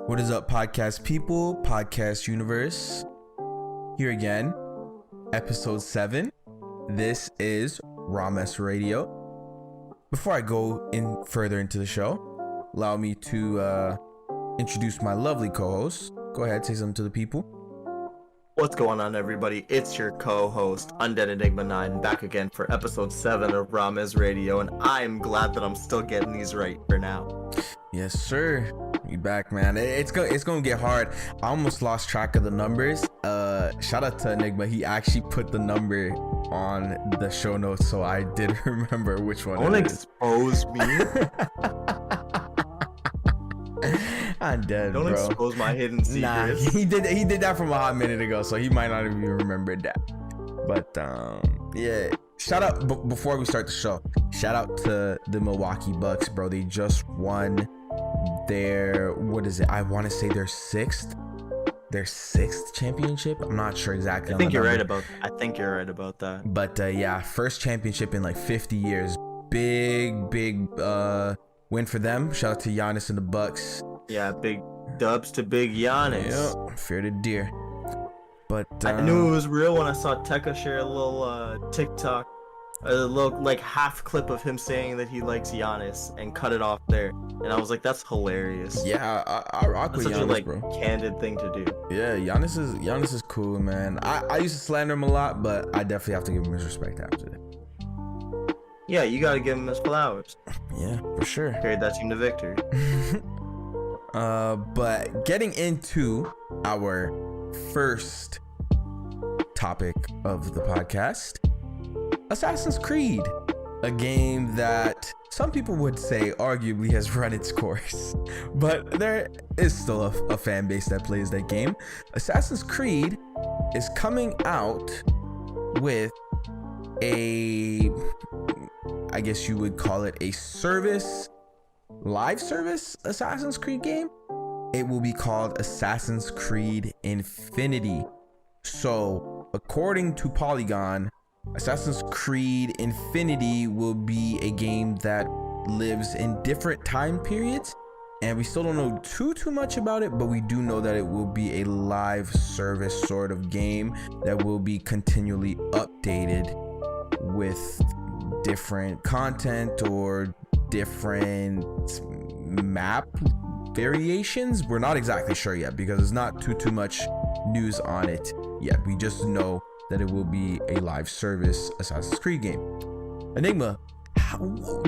What is up, podcast people, podcast universe? Here again, episode 7. This is Ramehs Radio. Before I go further into the show, allow me to introduce my lovely co-host. Go ahead, say something to the people. What's going on, everybody? It's your co-host, UndeadEnigma 9, back again for episode 7 of Ramehs Radio, and I'm glad that I'm still getting these right for now. Yes, sir. You back, man. It's gonna get hard. I almost lost track of the numbers. Shout out to Enigma. He actually put the number on the show notes, so I did remember which one. Don't expose me. I'm dead, Don't bro. expose my hidden secrets. Nah, he did that from a hot minute ago, so he might not even remember that. But yeah. Shout out before we start the show. Shout out to the Milwaukee Bucks, bro. They just won their I want to say their sixth championship. I'm not sure exactly. I think you're right about that. But yeah, first championship in like 50 years. Big win for them. Shout out to Giannis and the Bucks. Yeah, big dubs to big Giannis. Yep, fear the deer. But I knew it was real when I saw Tekka share a little TikTok, a little like half clip of him saying that he likes Giannis and cut it off there, and I was like, that's hilarious. Yeah, I rock with Giannis, such a bro. Candid thing to do. Yeah, Giannis is cool, man. I used to slander him a lot, but I definitely have to give him his respect after that. Yeah, you gotta give him his flowers. Yeah, for sure. Carried that team to victory. But getting into our first topic of the podcast, Assassin's Creed, a game that some people would say arguably has run its course, but there is still a fan base that plays that game. Assassin's Creed is coming out with I guess you would call it a live service Assassin's Creed game. It will be called Assassin's Creed Infinity. So, according to Polygon, Assassin's Creed Infinity will be a game that lives in different time periods, and we still don't know too much about it, but we do know that it will be a live service sort of game that will be continually updated with different content or different map variations. We're not exactly sure yet because there's not too much news on it yet. We just know that it will be a live service Assassin's Creed game. Enigma,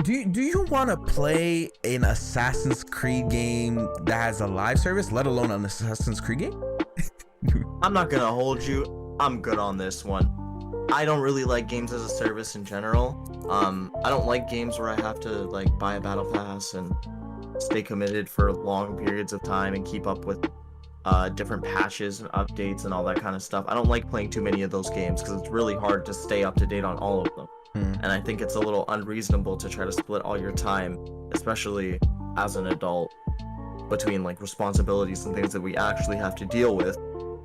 do you want to play an Assassin's Creed game that has a live service, let alone an Assassin's Creed game? I'm not gonna hold you. I'm good on this one. I don't really like games as a service in general. I don't like games where I have to like buy a battle pass and stay committed for long periods of time and keep up with different patches and updates and all that kind of stuff. I don't like playing too many of those games because it's really hard to stay up to date on all of them. And I think it's a little unreasonable to try to split all your time, especially as an adult, between like responsibilities and things that we actually have to deal with,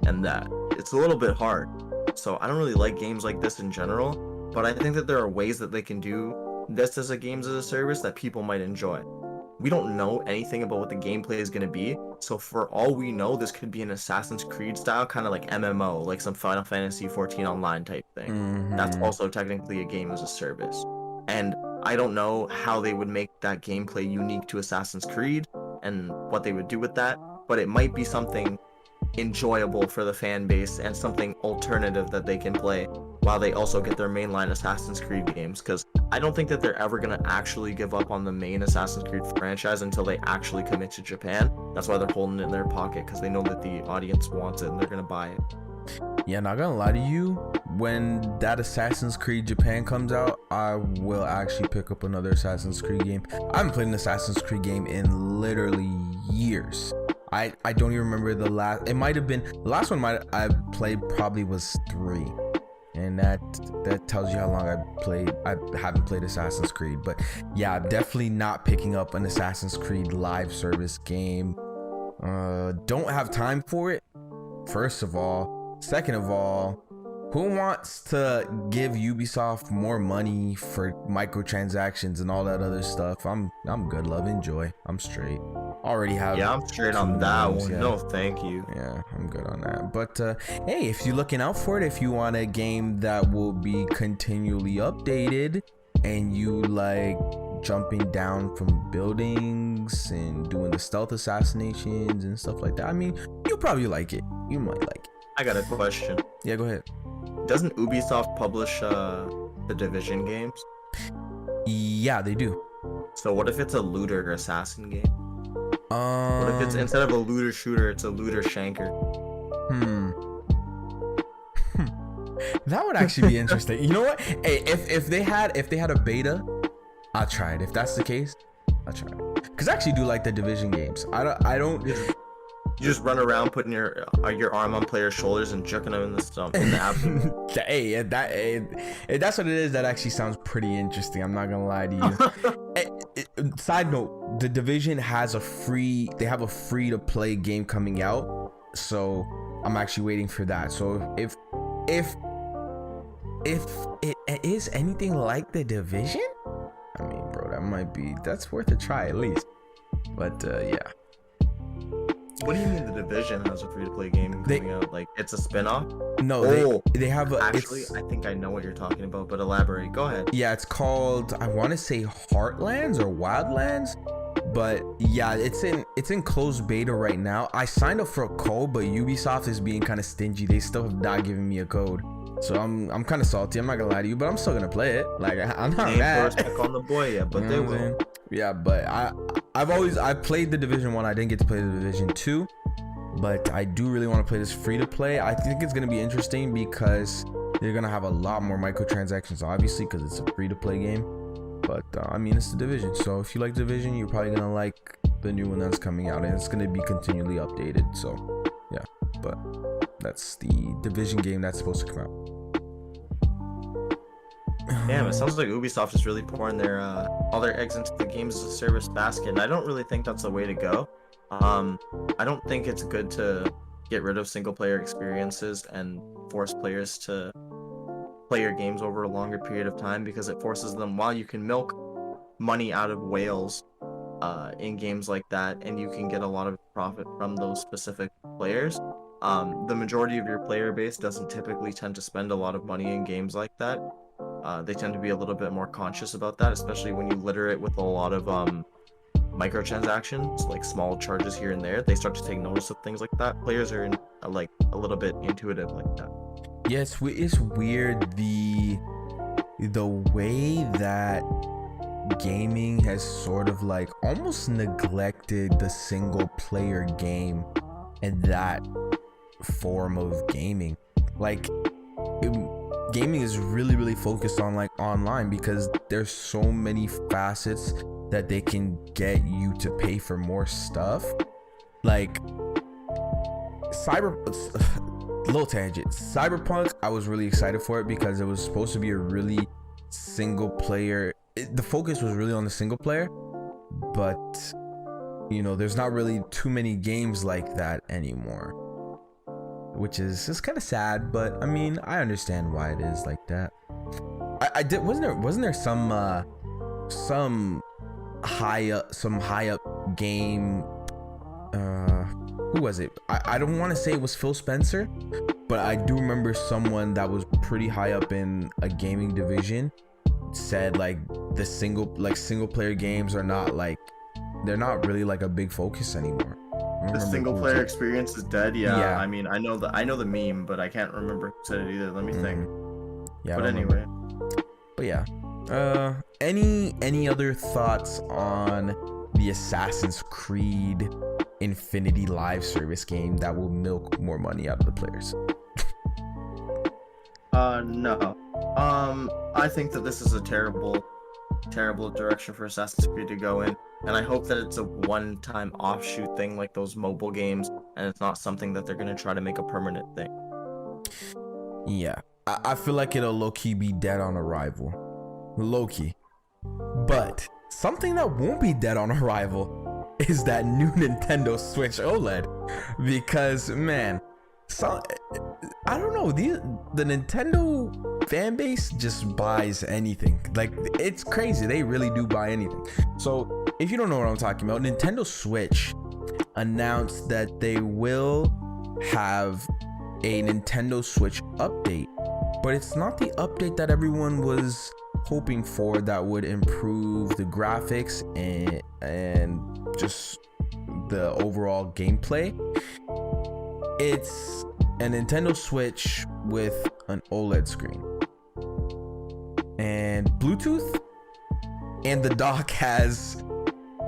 and that it's a little bit hard. So I don't really like games like this in general, but I think that there are ways that they can do this as a games as a service that people might enjoy. We don't know anything about what the gameplay is going to be, so for all we know, this could be an Assassin's Creed style, kind of like MMO, like some Final Fantasy 14 online type thing. That's also technically a game as a service. And I don't know how they would make that gameplay unique to Assassin's Creed and what they would do with that, but it might be something enjoyable for the fan base and something alternative that they can play while they also get their mainline Assassin's Creed games, because I don't think that they're ever going to actually give up on the main Assassin's Creed franchise until they actually commit to Japan. That's why they're holding it in their pocket, because they know that the audience wants it and they're going to buy it. Yeah, not gonna lie to you, when that Assassin's Creed Japan comes out, I will actually pick up another Assassin's Creed game. I haven't played an Assassin's Creed game in literally years. I don't even remember the last. It might have been the last one I played probably was 3, and that tells you how long I haven't played Assassin's Creed. But yeah, I'm definitely not picking up an Assassin's Creed live service game. Don't have time for it, first of all. Second of all, who wants to give Ubisoft more money for microtransactions and all that other stuff? I'm good, love, enjoy. I'm straight. already have. Yeah, I'm straight on that one. Yeah. No, thank you. Yeah, I'm good on that. But hey, if you're looking out for it, if you want a game that will be continually updated and you like jumping down from buildings and doing the stealth assassinations and stuff like that, I mean, you'll probably like it. You might like it. I got a question. Yeah, go ahead. Doesn't Ubisoft publish the Division games? Yeah, they do. So what if it's a looter assassin game? What if it's, instead of a looter shooter, it's a looter shanker? That would actually be interesting. You know what? Hey, if they had a beta, I'll try it. If that's the case, I'll try it. Cause I actually do like the Division games. I don't. You just run around putting your arm on players' shoulders and jerking them in the stump in the abdomen. Hey, if that's what it is, that actually sounds pretty interesting. I'm not gonna lie to you. Side note: the Division has a free to play game coming out, so I'm actually waiting for that. So if it is anything like the Division, I mean, bro, that's worth a try at least. But yeah. What do you mean the Division has a free-to-play game coming out? Like, it's a spin-off? No, they have a... Actually, I think I know what you're talking about, but elaborate. Go ahead. Yeah, it's called, I want to say Heartlands or Wildlands, but yeah, it's in closed beta right now. I signed up for a code, but Ubisoft is being kind of stingy. They still have not given me a code. So I'm kind of salty. I'm not gonna lie to you, but I'm still gonna play it. Like, I'm not mad. Back on the boy yet, but they will. Yeah, but I played the Division 1. I didn't get to play the Division 2, but I do really want to play this free to play. I think it's gonna be interesting because they're gonna have a lot more microtransactions, obviously, because it's a free to play game. But I mean, it's the Division, so if you like Division, you're probably gonna like the new one that's coming out, and it's gonna be continually updated. So yeah, but that's the Division game that's supposed to come out. Damn, it sounds like Ubisoft is really pouring their all their eggs into the games as a service basket, and I don't really think that's the way to go. I don't think it's good to get rid of single player experiences and force players to play your games over a longer period of time, because it forces them, while you can milk money out of whales in games like that, and you can get a lot of profit from those specific players, the majority of your player base doesn't typically tend to spend a lot of money in games like that. They tend to be a little bit more conscious about that, especially when you litter it with a lot of microtransactions, like small charges here and there. They start to take notice of things like that. Players are like a little bit intuitive like that. Yes, it's weird the way that gaming has sort of like almost neglected the single player game and that form of gaming. Like, gaming is really focused on like online, because there's so many facets that they can get you to pay for more stuff. Like little tangent, Cyberpunk, I was really excited for it because it was supposed to be a really single player. The focus was really on the single player, but you know, there's not really too many games like that anymore, which is just kind of sad. But I mean, I understand why it is like that. Wasn't there some high up game, who was it? I don't want to say it was Phil Spencer, but I do remember someone that was pretty high up in a gaming division said like the single player games are not like, they're not really like a big focus anymore. The single player experience is dead. Yeah. I mean, I know the meme, but I can't remember who said it either. Let me think. Yeah. But anyway. But yeah. Any other thoughts on the Assassin's Creed Infinity live service game that will milk more money out of the players? No. I think that this is a terrible direction for Assassin's Creed to go in, and I hope that it's a one-time offshoot thing like those mobile games, and it's not something that they're gonna try to make a permanent thing. Yeah, I feel like it'll low-key be dead on arrival. Low-key. But something that won't be dead on arrival is that new Nintendo Switch OLED, because man, I don't know, the Nintendo fan base just buys anything. Like, it's crazy, they really do buy anything. So if you don't know what I'm talking about, Nintendo Switch announced that they will have a Nintendo Switch update, but it's not the update that everyone was hoping for that would improve the graphics and just the overall gameplay. It's a Nintendo Switch with an OLED screen and Bluetooth, and the dock has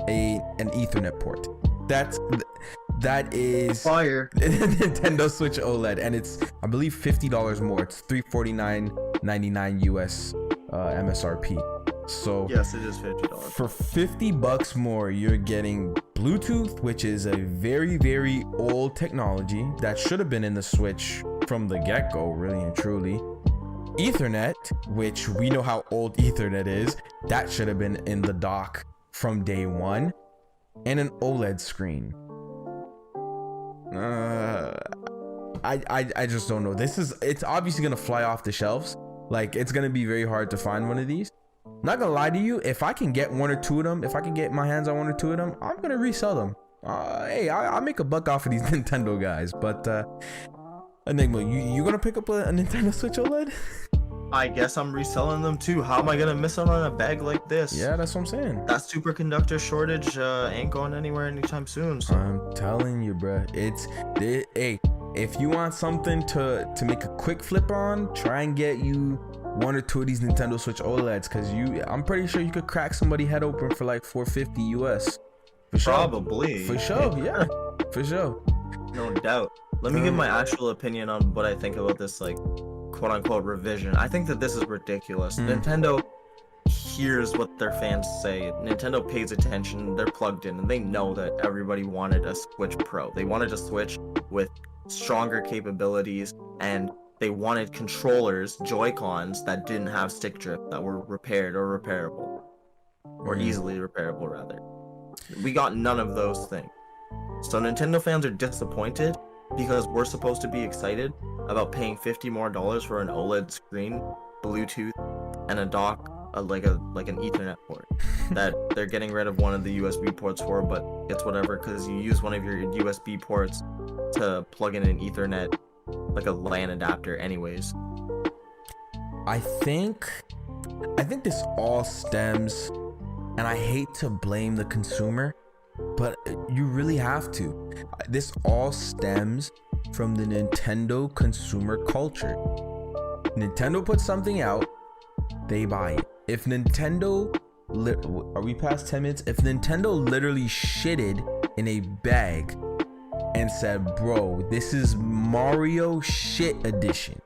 an Ethernet port. That is fire. Nintendo Switch OLED, and it's, I believe, $50 more. It's $349.99 US MSRP. So yes, it is $50. For $50 more, you're getting Bluetooth, which is a very, very old technology that should have been in the Switch from the get-go, really and truly. Ethernet, which we know how old Ethernet is, that should have been in the dock from day one, and an OLED screen. I just don't know. It's obviously gonna fly off the shelves. Like, it's gonna be very hard to find one of these. Not gonna lie to you, if I can get one or two of them, if I can get my hands on one or two of them, I'm gonna resell them. Hey, I'll make a buck off of these Nintendo guys. But Enigma, you gonna pick up a Nintendo Switch OLED? I guess I'm reselling them too. How am I gonna miss out on a bag like this? Yeah, that's what I'm saying. That superconductor shortage ain't going anywhere anytime soon. So. I'm telling you, bruh. Hey, if you want something to make a quick flip on, try and get you one or two of these Nintendo Switch OLEDs, because I'm pretty sure you could crack somebody head open for like $450 US. For sure. Probably. For sure, yeah. For sure. No doubt. Let me give my actual opinion on what I think about this, like, quote-unquote revision. I think that this is ridiculous. Nintendo hears what their fans say. Nintendo pays attention. They're plugged in, and they know that everybody wanted a Switch Pro. They wanted a Switch with stronger capabilities, and they wanted controllers, Joy-Cons, that didn't have stick drift, that were repaired or repairable, or easily repairable, rather. We got none of those things. So Nintendo fans are disappointed because we're supposed to be excited about paying $50 more for an OLED screen, Bluetooth, and a dock, like an Ethernet port that they're getting rid of one of the USB ports for, but it's whatever, because you use one of your USB ports to plug in an Ethernet, like a LAN adapter anyways. I think this all stems, and I hate to blame the consumer, but you really have to. This all stems from the Nintendo consumer culture. Nintendo puts something out, they buy it. If Nintendo, are we past 10 minutes? If Nintendo literally shitted in a bag and said, bro, this is Mario shit edition,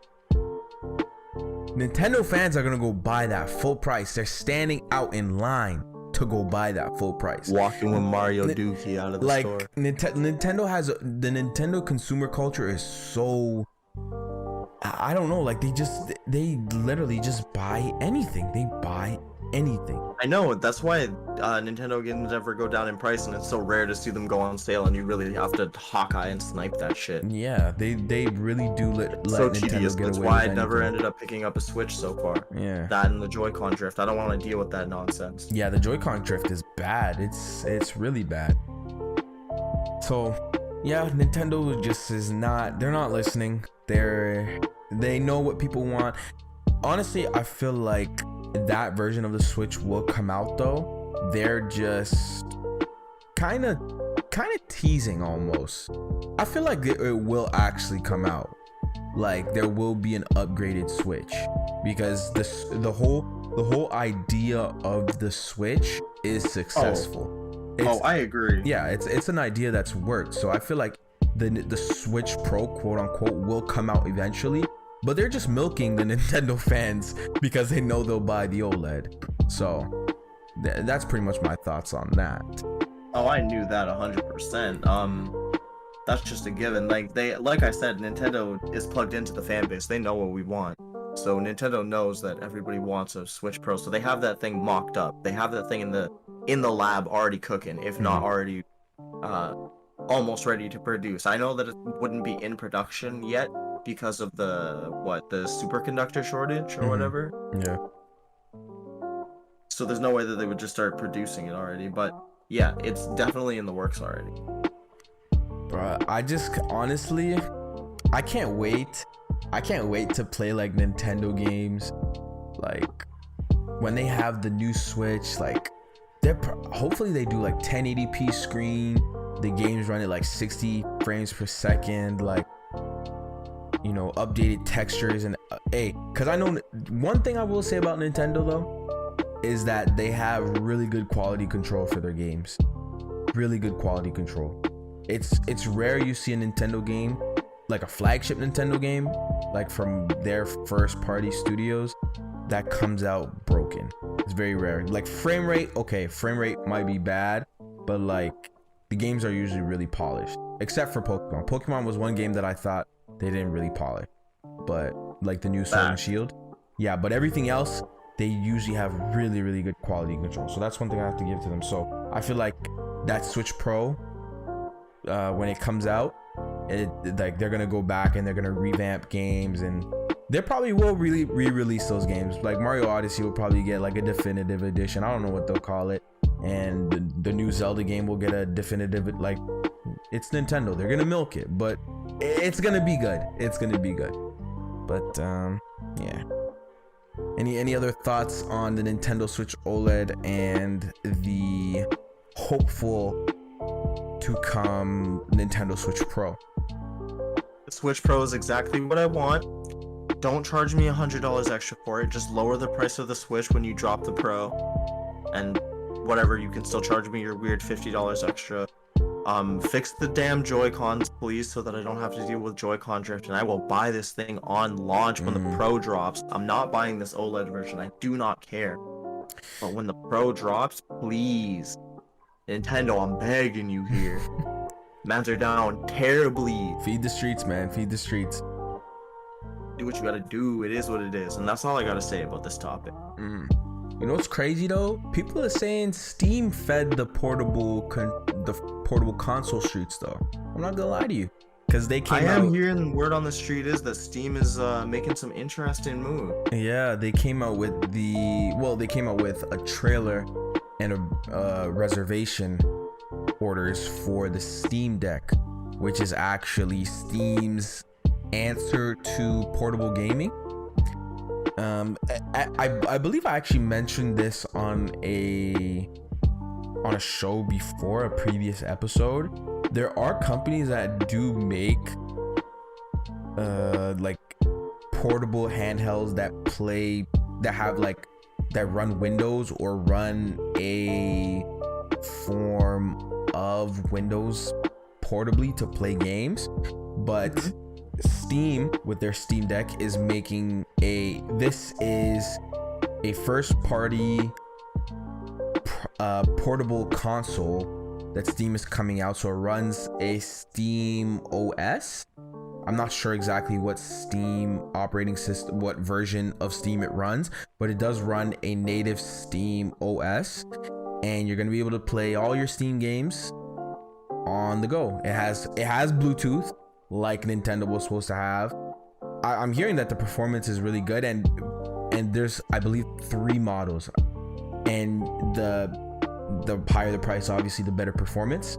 Nintendo fans are gonna go buy that full price. They're standing out in line to go buy that full price. Walking with Mario Dookie out of the store. Nintendo has the Nintendo consumer culture is so, I don't know, like they literally just buy anything. They buy anything. I know, that's why Nintendo games never go down in price, and it's so rare to see them go on sale, and you really have to Hawkeye and snipe that shit. Yeah, they really do let so Nintendo tedious. get That's away why with I never anything. ended up picking up a Switch so far. Yeah. That and the Joy-Con drift. I don't want to deal with that nonsense. Yeah, the Joy-Con drift is bad. It's really bad. So, yeah, Nintendo just is not, they're not listening. They know what people want. Honestly, I feel like that version of the Switch will come out though. They're just kind of teasing almost. I feel like it will actually come out. Like there will be an upgraded Switch, because the whole idea of the Switch is successful. I agree. Yeah, it's an idea that's worked. So I feel like the Switch Pro, quote unquote, will come out eventually. But they're just milking the Nintendo fans because they know they'll buy the OLED. So that's pretty much my thoughts on that. Oh, I knew that 100%. That's just a given. Like I said, Nintendo is plugged into the fan base. They know what we want. So Nintendo knows that everybody wants a Switch Pro. So they have that thing mocked up. They have that thing in the lab already cooking, if not already almost ready to produce. I know that it wouldn't be in production yet, because of the superconductor shortage or whatever. Yeah. So there's no way that they would just start producing it already, but yeah, it's definitely in the works already. Bruh, I just honestly, I can't wait. I can't wait to play like Nintendo games. Like when they have the new Switch, like hopefully they do like 1080p screen. The games run at like 60 frames per second. Like, you know, updated textures and because I know one thing I will say about Nintendo though is that they have really good quality control for their games. Really good quality control. It's rare you see a Nintendo game, like a flagship Nintendo game, like from their first party studios, that comes out broken. It's very rare. Like frame rate, okay, frame rate might be bad, but like the games are usually really polished, except for Pokemon. Pokemon was one game that I thought they didn't really polish, but like the new Sword and Shield, yeah, but everything else they usually have really, really good quality control. So that's one thing I have to give to them. So I feel like that Switch Pro, when it comes out, like they're gonna go back and they're gonna revamp games, and they probably will really re-release those games. Like Mario Odyssey will probably get like a definitive edition. I don't know what they'll call it, and the new Zelda game will get a definitive. Like, it's Nintendo, they're gonna milk it, but it's gonna be good. It's gonna be good. But yeah. Any other thoughts on the Nintendo Switch OLED and the hopeful to come Nintendo Switch Pro? The Switch Pro is exactly what I want. Don't charge me $100 extra for it. Just lower the price of the Switch when you drop the Pro, and whatever, you can still charge me your weird $50 extra. Fix the damn Joy-Cons, please, so that I don't have to deal with Joy-Con drift, and I will buy this thing on launch when the Pro drops. I'm not buying this OLED version. I do not care. But when the Pro drops, please, Nintendo, I'm begging you here. Mans are down terribly. Feed the streets, man. Feed the streets. Do what you gotta do. It is what it is, and that's all I gotta say about this topic. You know what's crazy though? People are saying Steam fed the portable console streets though. I'm not gonna lie to you, because they came out. I am hearing word on the street is that Steam is making some interesting moves. Yeah, they came out with they came out with a trailer and a reservation orders for the SteamDeck, which is actually Steam's answer to portable gaming. I believe I actually mentioned this on a show before, a previous episode. There are companies that do make like portable handhelds that run Windows or run a form of Windows portably to play games, but Steam with their Steam Deck is making this is a first party portable console that Steam is coming out, so it runs a Steam OS. I'm not sure exactly what Steam operating system, what version of Steam it runs, but it does run a native Steam OS, and you're gonna be able to play all your Steam games on the go. It has Bluetooth, like Nintendo was supposed to have. I'm hearing that the performance is really good, and there's, I believe, 3 models, and the higher the price, obviously the better performance.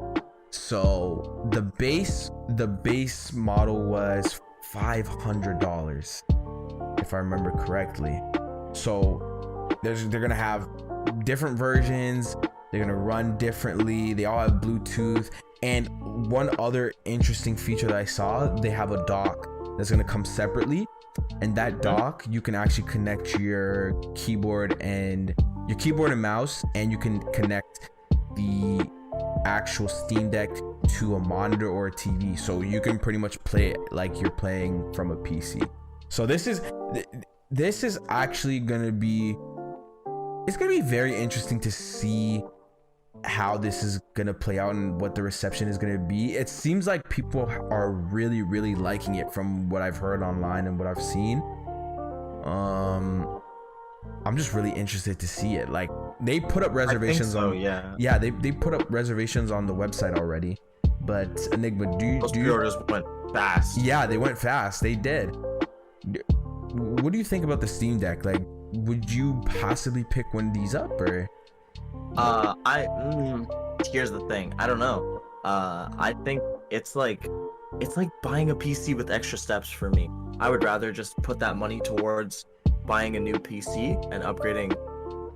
So the base model was $500 if I remember correctly. So they're gonna have different versions, they're gonna run differently, they all have Bluetooth. And one other interesting feature that I saw, they have a dock that's gonna come separately, and that dock you can actually connect your keyboard and mouse, and you can connect the actual Steam Deck to a monitor or a TV, so you can pretty much play it like you're playing from a PC. So this is actually gonna be very interesting to see how this is gonna play out and what the reception is gonna be. It seems like people are really, really liking it from what I've heard online and what I've seen. I'm just really interested to see it. Like, they put up reservations yeah, they put up reservations on the website already. But Enigma, those pre-orders went fast. Yeah, they went fast. They did. What do you think about the Steam Deck? Like, would you possibly pick one of these up, or? Here's the thing. I don't know. I think it's like buying a PC with extra steps for me. I would rather just put that money towards buying a new PC and upgrading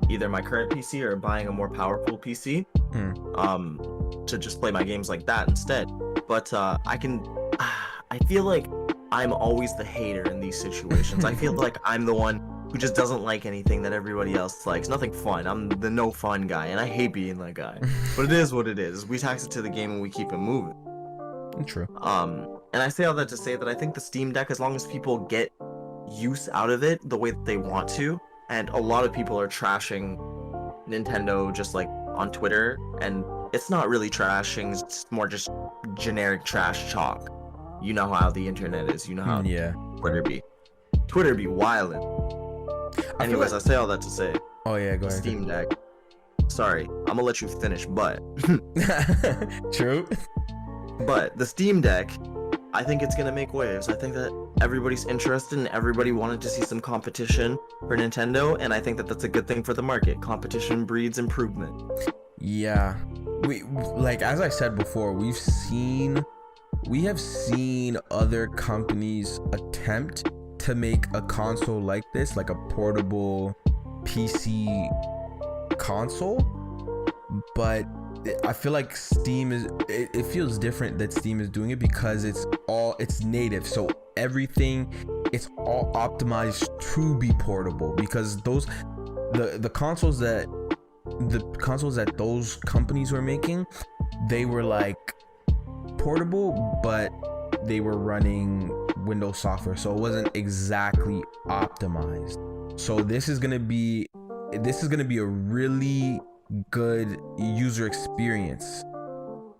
either my current PC or buying a more powerful PC to just play my games like that instead. But I feel like I'm always the hater in these situations. I feel like I'm the one who just doesn't like anything that everybody else likes. Nothing fun. I'm the no fun guy, and I hate being that guy. But it is what it is. We tax it to the game and we keep it moving. True. And I say all that to say that I think the Steam Deck, as long as people get use out of it the way that they want to, and a lot of people are trashing Nintendo just like on Twitter, and it's not really trashing, it's more just generic trash talk. You know how the internet is, you know how Twitter be wildin'. Anyways, I say all that to say, oh yeah, go ahead. Steam Deck. Sorry, I'm gonna let you finish, but true. But the Steam Deck, I think it's gonna make waves. I think that everybody's interested and everybody wanted to see some competition for Nintendo, and I think that that's a good thing for the market. Competition breeds improvement. Yeah, we like, as I said before, we have seen other companies attempt to make a console like this, like a portable PC console, but I feel like Steam is, it feels different that Steam is doing it because it's native, so everything, it's all optimized to be portable, because the consoles that those companies were making, they were like portable, but they were running Windows software, so it wasn't exactly optimized. So this is gonna be a really good user experience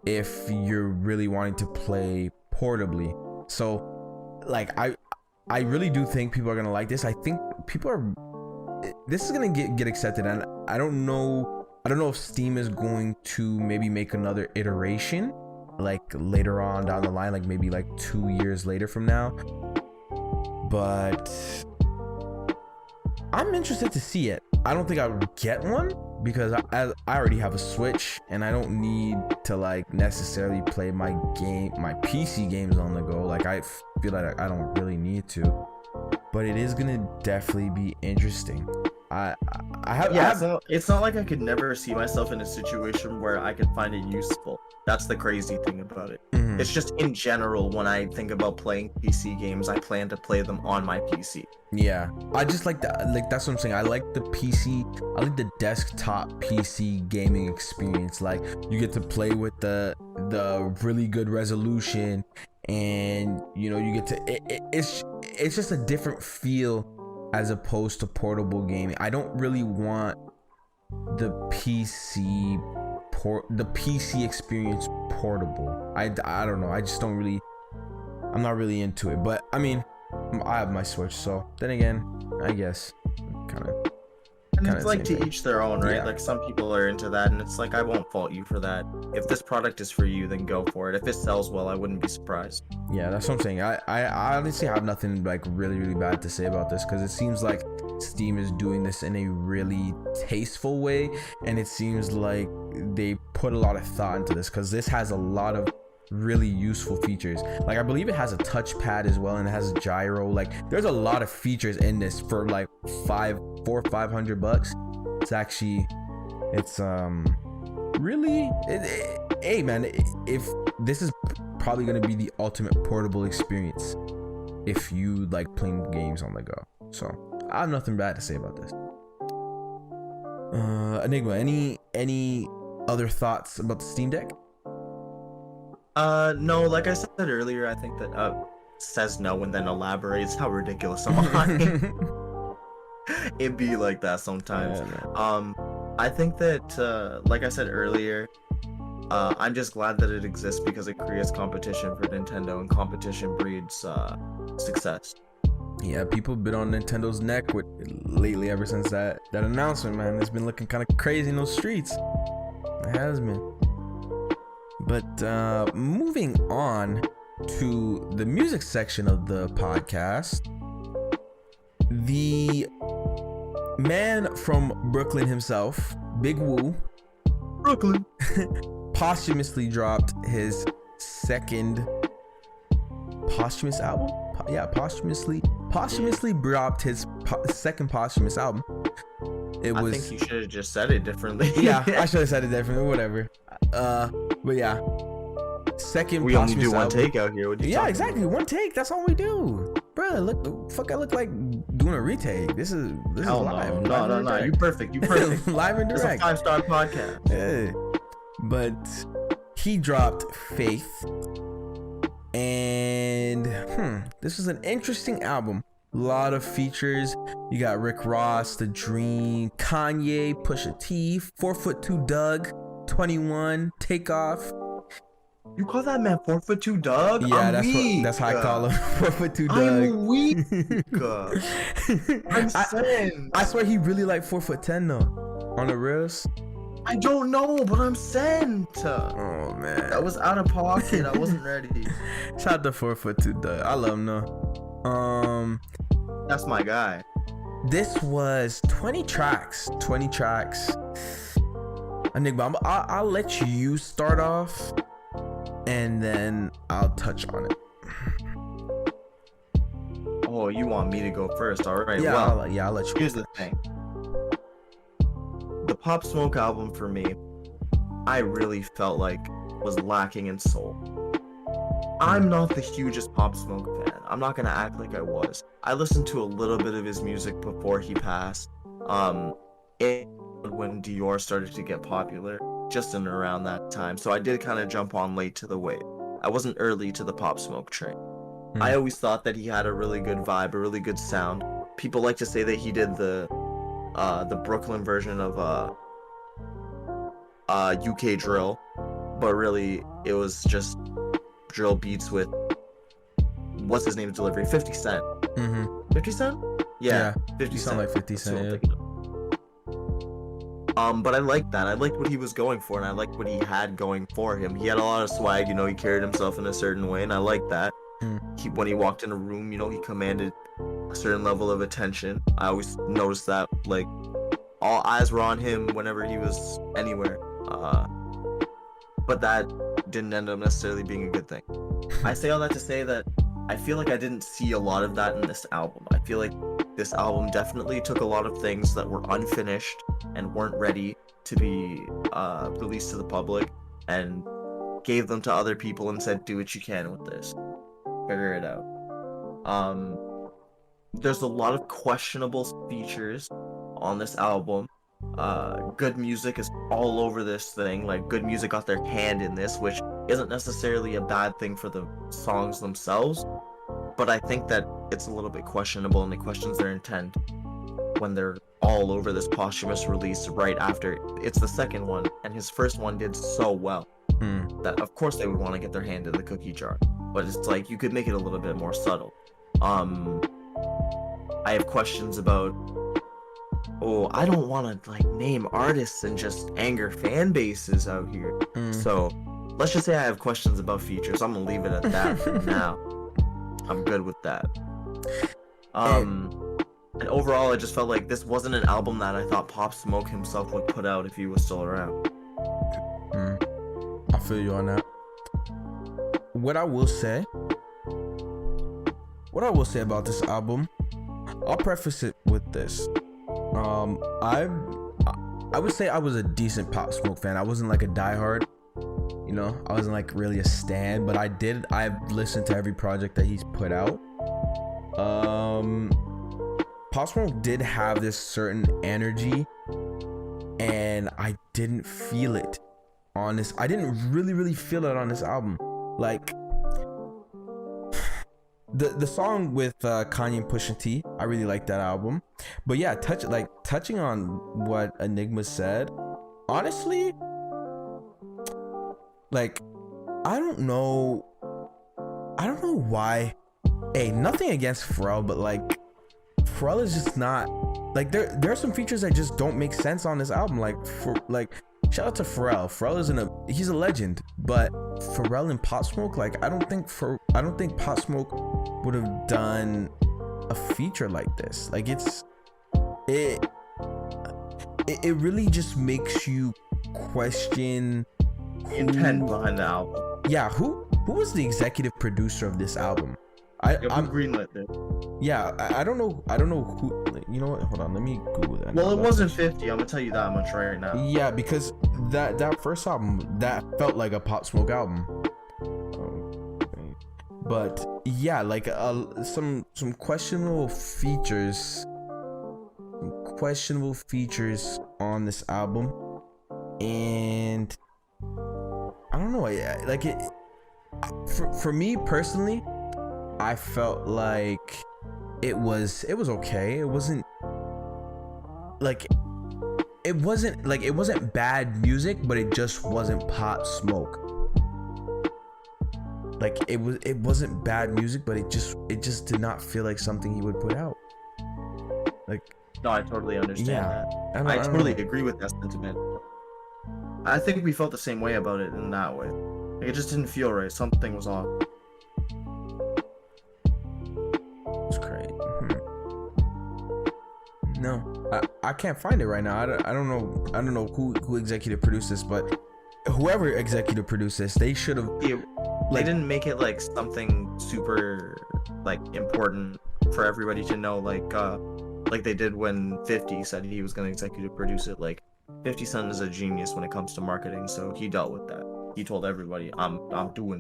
if you're really wanting to play portably. So like I really do think people are gonna like this. I think this is gonna get accepted, and I don't know if Steam is going to maybe make another iteration like later on down the line, like maybe like 2 years later from now, but I'm interested to see it. I don't think I would get one because I already have a Switch and I don't need to like necessarily play my PC games on the go. Like I feel like I don't really need to, but it is gonna definitely be interesting. So it's not like I could never see myself in a situation where I could find it useful. That's the crazy thing about it. Mm-hmm. It's just in general, when I think about playing PC games, I plan to play them on my PC. Yeah, I just like that. Like that's what I'm saying. I like the PC. I like the desktop PC gaming experience. Like you get to play with the really good resolution, and you know you get to. It's just a different feel as opposed to portable gaming. I don't really want the PC experience portable. I don't know. I just don't really. I'm not really into it. But I mean, I have my Switch, so then again, I guess kind of. And it's like to each their own, right? Yeah. Like some people are into that, and it's like I won't fault you for that. If this product is for you, then go for it. If it sells well, I wouldn't be surprised. Yeah, that's what I'm saying. I honestly have nothing like really bad to say about this, because it seems like Steam is doing this in a really tasteful way, and it seems like they put a lot of thought into this, because this has a lot of really useful features. Like I believe it has a touchpad as well, and it has a gyro. Like there's a lot of features in this for like $500. It's really hey man, if this is probably gonna be the ultimate portable experience if you like playing games on the go. So I have nothing bad to say about this. Enigma, any other thoughts about the Steam Deck? No, like I said earlier, I think that says no and then elaborates. How ridiculous am I? It be like that sometimes. Yeah, I think that like I said earlier, I'm just glad that it exists because it creates competition for Nintendo, and competition breeds success. Yeah, people have been on Nintendo's neck lately ever since that announcement, man. It's been looking kind of crazy in those streets. It has been. But moving on to the music section of the podcast, the man from Brooklyn himself, Big Woo, Brooklyn, posthumously dropped his second posthumous album. Posthumously dropped his second posthumous album. I think you should have just said it differently. Yeah, I should have said it differently. Whatever. But yeah, second. We only do one take out here. Yeah, exactly. About? One take. That's all we do, bro. Look, fuck. I look like doing a retake. This is live. No. You perfect. Live and direct. This is a 5-star podcast. Yeah. But he dropped Faith, and this was an interesting album. A lot of features. You got Rick Ross, The Dream, Kanye, Pusha T, 4'2" Doug, 21, Takeoff. You call that man 4'2" Doug? Yeah, that's how I call him. 4'2" Doug. I'm weak. I'm saying. I swear he really like 4'10" though. On the reels. I don't know, but I'm sent. Oh man, that was out of pocket. I wasn't ready. Shout out to 4'2" Doug. I love him though. That's my guy. This was 20 tracks. Enigma, I'll let you start off, and then I'll touch on it. Oh, you want me to go first? All right. Yeah, well, I'll let you. Here's the thing. The Pop Smoke album for me, I really felt like was lacking in soul. I'm not the hugest Pop Smoke fan. I'm not gonna act like I was. I listened to a little bit of his music before he passed. When Dior started to get popular, just in around that time. So I did kind of jump on late to the wave. I wasn't early to the Pop Smoke train. I always thought that he had a really good vibe, a really good sound. People like to say that he did the Brooklyn version of UK drill, but really it was just drill beats with what's his name's delivery, 50 Cent. 50 Cent? Yeah, 50 Cent. Like 50 Cent. Yeah. But I liked that. I liked what he was going for, and I liked what he had going for him. He had a lot of swag, he carried himself in a certain way, and I liked that. When he walked in a room, he commanded a certain level of attention. I always noticed that, like, all eyes were on him whenever he was anywhere. But that didn't end up necessarily being a good thing. I say all that to say that I feel like I didn't see a lot of that in this album. I feel like this album definitely took a lot of things that were unfinished and weren't ready to be released to the public, and gave them to other people and said, do what you can with this. Figure it out. There's a lot of questionable features on this album. Good music is all over this thing. Like, good music got their hand in this, which isn't necessarily a bad thing for the songs themselves, but I think that it's a little bit questionable, and it questions their intent when they're all over this posthumous release right after it's the second one, and his first one did so well that of course they would want to get their hand in the cookie jar. But it's like, you could make it a little bit more subtle. I have questions about, I don't want to name artists and just anger fan bases out here. So let's just say I have questions about features. I'm gonna leave it at that for now. I'm good with that. And overall, I just felt like this wasn't an album that I thought Pop Smoke himself would put out if he was still around. I feel you on that. What I will say about this album, I'll preface it with this. I would say I was a decent Pop Smoke fan. I wasn't like a diehard, I wasn't like really a stan, but I've listened to every project that he's put out. Pop Smoke did have this certain energy, and I didn't feel it on this. I didn't really feel it on this album. Like, the song with Kanye and Pusha T, I really like that album. But yeah, touching on what Enigma said, honestly, like, I don't know why. Hey, nothing against Pharrell, but like, Pharrell is just not, like, there are some features that just don't make sense on this album. Shout out to Pharrell. Pharrell he's a legend, but Pharrell and Pop Smoke, like, I don't think Pop Smoke would have done a feature like this. Like, it really just makes you question the intent behind the album. Yeah, who who was the executive producer of this album? I'm greenlit there. Yeah, I don't know who. You know what? Hold on, let me Google that. Well, it wasn't 50. I'm gonna tell you that much right now. Yeah, because that first album, that felt like a Pop Smoke album. But yeah, like some questionable features on this album, and I don't know, like it for me personally, I felt like it was okay. It wasn't bad music, but it just wasn't Pop Smoke. Like it wasn't bad music, but it just did not feel like something he would put out. Like, no, I totally understand that. I totally agree with that sentiment. I think we felt the same way about it in that way. Like, it just didn't feel right. Something was off. It's great. No, I can't find it right now. I don't know who executive produced this, but whoever executive produced this, they should have. They didn't make it like something super like important for everybody to know, like they did when 50 said he was gonna executive produce it. Like 50 Cent is a genius when it comes to marketing, so he dealt with that. He told everybody, I'm doing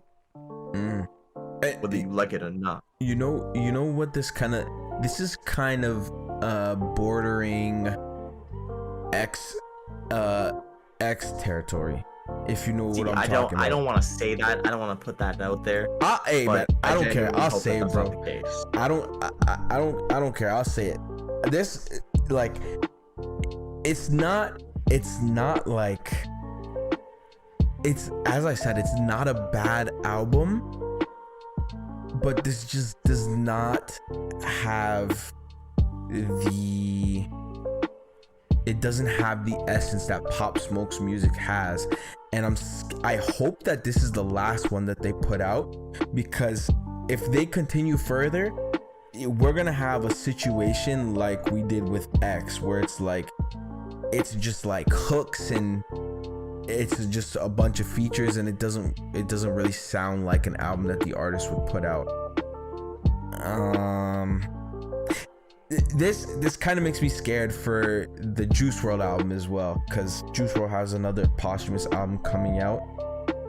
whether you like it or not. You know what this is kind of bordering X territory. If you know what I'm talking about. I don't want to say that. I don't want to put that out there. Hey man, I don't care. I'll say it, bro. I don't care. I'll say it. This, like, it's not like, it's, as I said, it's not a bad album, but this just does not have it doesn't have the essence that Pop Smoke's music has. And I hope that this is the last one that they put out, because if they continue further, we're gonna have a situation like we did with X, where it's just like hooks and it's just a bunch of features, and it doesn't really sound like an album that the artist would put out. This kind of makes me scared for the Juice WRLD album as well, because Juice WRLD has another posthumous album coming out.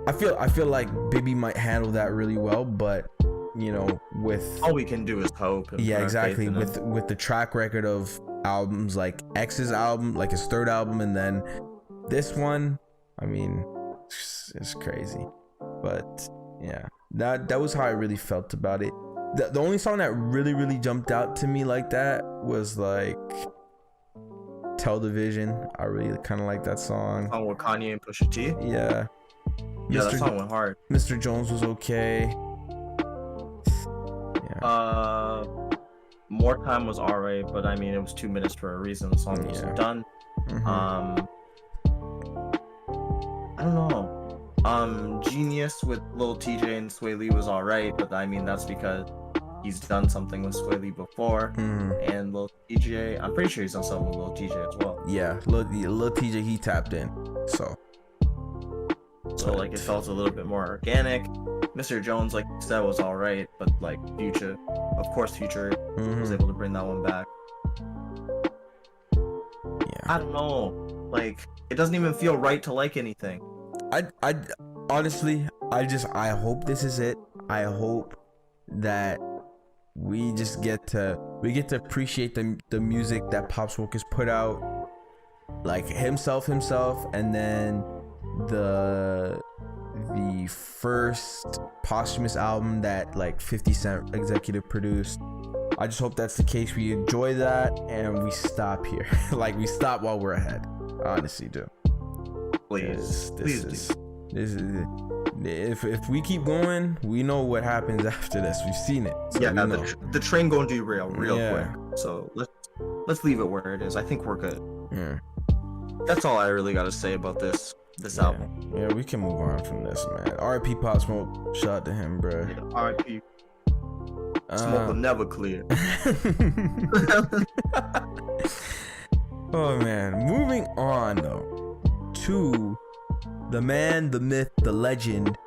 I feel like Bibby might handle that really well, but you know, with all we can do is hope. Yeah, exactly. With the track record of albums like X's album, like his third album, and then this one, I mean, it's crazy. But yeah, that was how I really felt about it. The only song that really jumped out to me like that was like Television. I really kind of like that song. Oh, with Kanye and Pusha T? Yeah. Yeah, that song went hard. Mr. Jones was okay. Yeah. More Time was alright, but I mean, it was 2 minutes for a reason. The song was done. Mm-hmm. I don't know. Genius with Lil TJ and Sway Lee was alright, but I mean, that's because he's done something with Sway Lee before. And Lil TJ, I'm pretty sure he's done something with Lil TJ as well. Yeah, Lil TJ, he tapped in. So like, it felt a little bit more organic. Mr. Jones, like you said, was alright, but like Future was able to bring that one back. Yeah. I don't know. Like, it doesn't even feel right to like anything. I honestly, I hope this is it. I hope that we get to appreciate the music that Pop Smoke has put out, like himself, and then the first posthumous album that like 50 Cent executive produced. I just hope that's the case. We enjoy that and we stop here. Like, we stop while we're ahead. I honestly do. Please This is if we keep going, we know what happens after this. We've seen it. So yeah, the train gonna derail real quick. So let's leave it where it is. I think we're good. Yeah. That's all I really gotta say about this album. Yeah, we can move on from this, man. R.I.P. Pop Smoke. Shout out to him, bro. Yeah, R.I.P. Smoke will never clear. Oh man, moving on though to the man, the myth, the legend,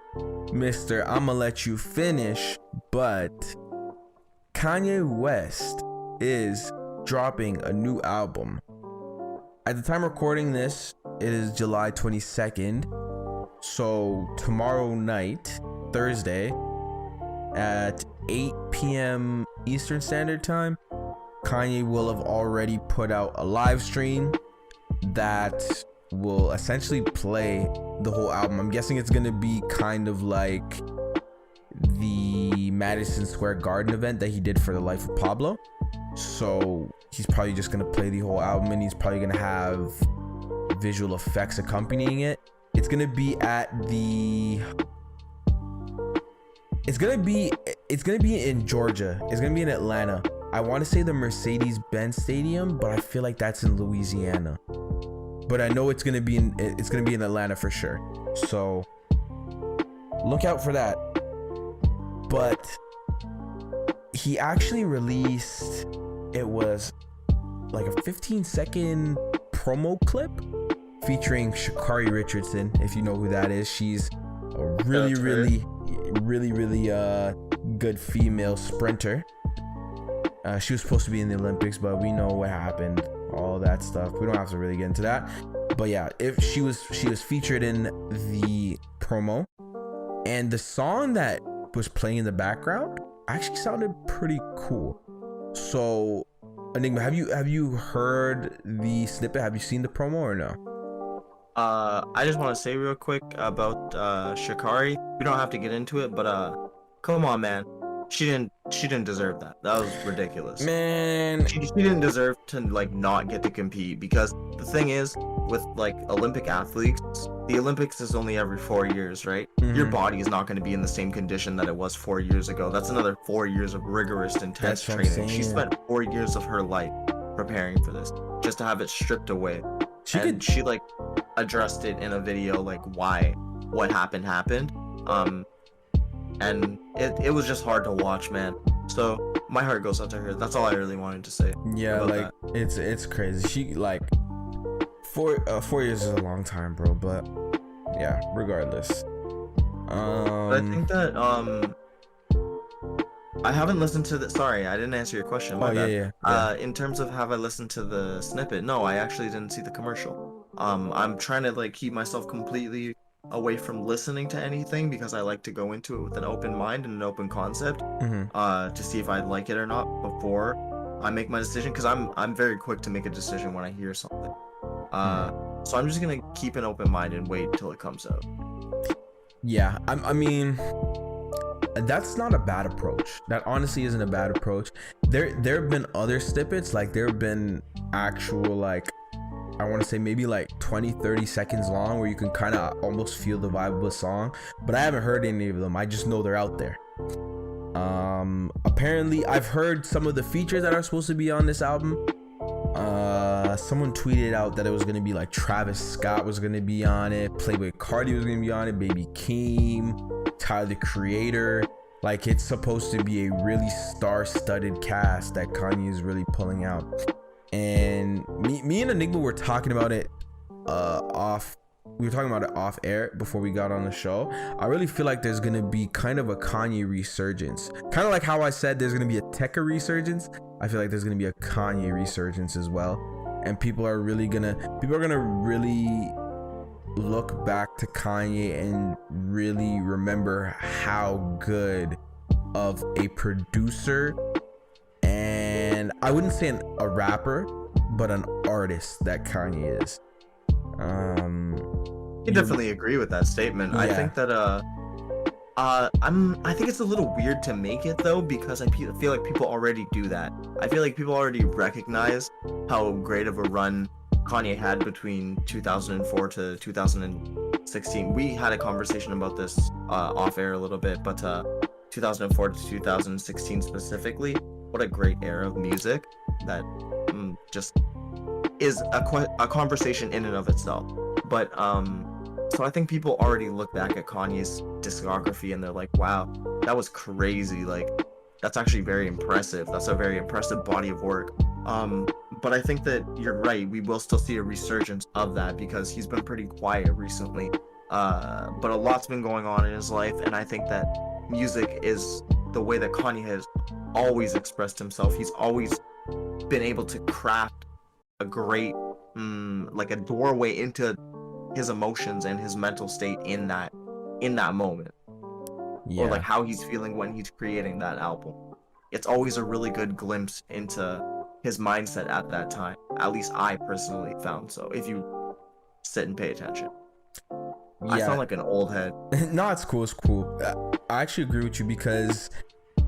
Mr. I'ma let you finish, but Kanye West is dropping a new album. At the time recording this, it is July 22nd. So tomorrow night, Thursday, at 8 p.m. Eastern Standard Time, Kanye will have already put out a live stream that will essentially play the whole album. I'm guessing it's gonna be kind of like the Madison Square Garden event that he did for the life of Pablo. So he's probably just gonna play the whole album, and he's probably gonna have visual effects accompanying it. It's gonna be in Georgia. It's gonna be in Atlanta. I want to say the Mercedes-Benz Stadium, but I feel like that's in Louisiana. But I know it's gonna be in Atlanta for sure. So look out for that. But he actually released, it was like a 15-second promo clip featuring Sha'Carri Richardson. If you know who that is, she's a really good female sprinter. She was supposed to be in the Olympics, but we know what happened, all that stuff. We don't have to really get into that. But yeah, if she was featured in the promo, and the song that was playing in the background actually sounded pretty cool. So Enigma, have you heard the snippet? Have you seen the promo or no? I just want to say real quick about Sha'Carri. We don't have to get into it, but come on, man. She didn't deserve that. That was ridiculous. Man, she didn't deserve to like not get to compete, because the thing is, with like Olympic athletes, the Olympics is only every 4 years, right? Mm-hmm. Your body is not going to be in the same condition that it was 4 years ago. That's another 4 years of rigorous, intense training. She spent 4 years of her life preparing for this, just to have it stripped away. She like addressed it in a video, like what happened. And it was just hard to watch, man. So my heart goes out to her. That's all I really wanted to say. Yeah, like that. It's crazy. She like 4 years is a long time, bro. But yeah, regardless. I think that I haven't listened to the. Sorry, I didn't answer your question. Yeah. In terms of have I listened to the snippet? No, I actually didn't see the commercial. I'm trying to like keep myself completely away from listening to anything, because I like to go into it with an open mind and an open concept, to see if I like it or not before I make my decision, because I'm very quick to make a decision when I hear something. So I'm just gonna keep an open mind and wait till it comes out. Yeah, I mean, that's not a bad approach. That honestly isn't a bad approach. There have been other snippets, like there have been actual, like, I want to say maybe like 20-30 seconds long, where you can kind of almost feel the vibe of a song, but I haven't heard any of them. I just know they're out there. Apparently I've heard some of the features that are supposed to be on this album. Someone tweeted out that it was gonna be like Travis Scott was gonna be on it, Playboi Carti was gonna be on it, Baby Keem, Tyler the Creator. Like, it's supposed to be a really star-studded cast that Kanye is really pulling out. And me and Enigma were talking about it off air before we got on the show. I really feel like there's gonna be kind of a Kanye resurgence, kind of like how I said there's gonna be a Tekka resurgence. I feel like there's gonna be a Kanye resurgence as well, and people are gonna really look back to Kanye and really remember how good of a producer, and I wouldn't say a rapper, but an artist that Kanye is. I definitely agree with that statement. Yeah. I think that I think it's a little weird to make it though, because I feel like people already do that. I feel like people already recognize how great of a run Kanye had between 2004 to 2016. We had a conversation about this off air a little bit, but 2004 to 2016 specifically, what a great era of music that just is a conversation in and of itself. But so I think people already look back at Kanye's discography and they're like, wow, that was crazy. Like, that's actually very impressive. That's a very impressive body of work. But I think that you're right. We will still see a resurgence of that because he's been pretty quiet recently. but a lot's been going on in his life, and I think that music is the way that Kanye has always expressed himself. He's always been able to craft a great, like a doorway into his emotions and his mental state in that moment, Yeah. or like how he's feeling when he's creating that album. It's always a really good glimpse into his mindset at that time. At least I personally found so. If you sit and pay attention. Yeah. I sound like an old head. No, it's cool. It's cool. I actually agree with you because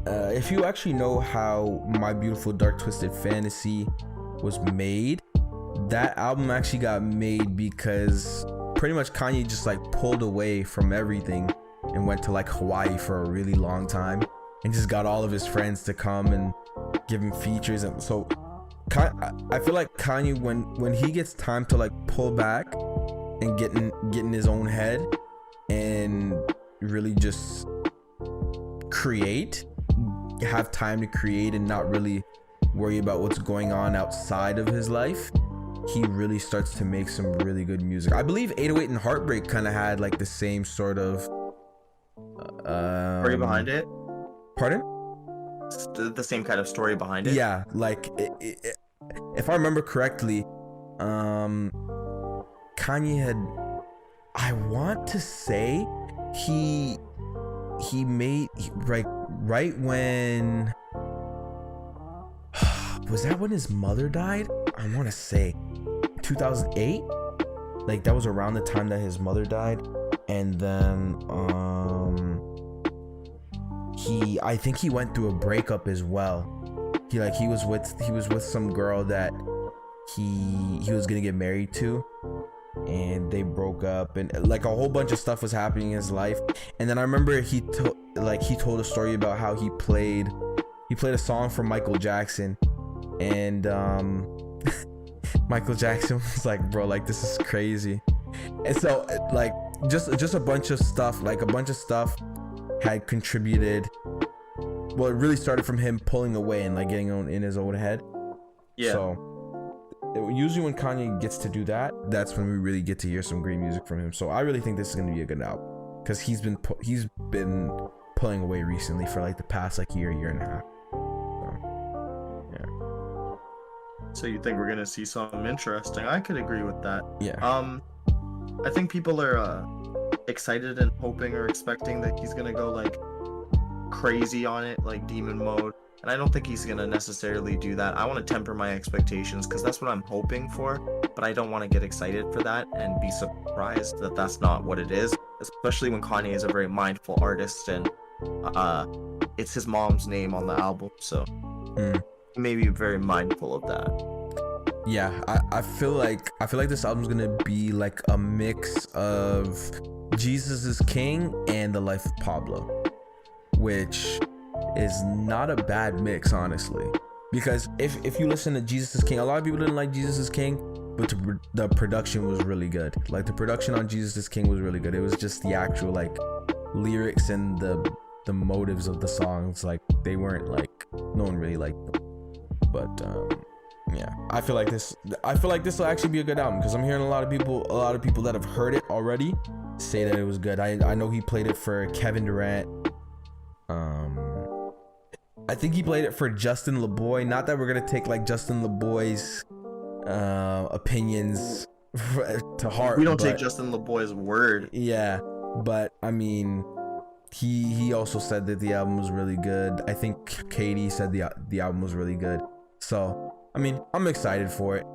if you actually know how My Beautiful Dark Twisted Fantasy was made, that album actually got made because pretty much Kanye just like pulled away from everything and went to like Hawaii for a really long time and just got all of his friends to come and give him features. And so I feel like Kanye, when he gets time to like pull back and get in his own head and really just have time to create and not really worry about what's going on outside of his life, he really starts to make some really good music. I believe 808 and Heartbreak kind of had like the same sort of Story behind it? Pardon? The same kind of story behind it? Yeah, like if I remember correctly, Kanye had, I want to say he made right when was that when his mother died? I want to say 2008, like that was around the time that his mother died. And then I think he went through a breakup as well. He was with some girl that he was gonna get married to, and they broke up, and like a whole bunch of stuff was happening in his life. And then I remember he told a story about how he played a song from Michael Jackson, and Michael Jackson was like, bro, like this is crazy. And so like just a bunch of stuff had contributed. Well, it really started from him pulling away and like getting in his own head. Yeah. So usually when Kanye gets to do that, that's when we really get to hear some great music from him. So I really think this is gonna be a good album because he's been pulling away recently for like the past like year and a half. So, yeah. So you think we're gonna see something interesting? I could agree with that. Yeah. I think people are excited and hoping or expecting that he's gonna go like crazy on it, like demon mode, and I don't think he's gonna necessarily do that. I want to temper my expectations because that's what I'm hoping for, but I don't want to get excited for that and be surprised that that's not what it is, especially when Kanye is a very mindful artist and it's his mom's name on the album, so maybe very mindful of that. Yeah, I feel like this album's gonna be like a mix of Jesus is King and The Life of Pablo, which is not a bad mix, honestly. Because if you listen to Jesus is King, a lot of people didn't like Jesus is King, but the production was really good. Like the production on Jesus is King was really good. It was just the actual like lyrics and the motives of the songs, like they weren't like, no one really liked them. But yeah, I feel like this will actually be a good album because I'm hearing a lot of people that have heard it already say that it was good. I know he played it for Kevin Durant. I think he played it for Justin LeBoy. Not that we're gonna take like Justin LeBoy's opinions to heart. We don't take Justin LeBoy's word. Yeah, but I mean, he also said that the album was really good. I think Katie said the album was really good. So I mean, I'm excited for it.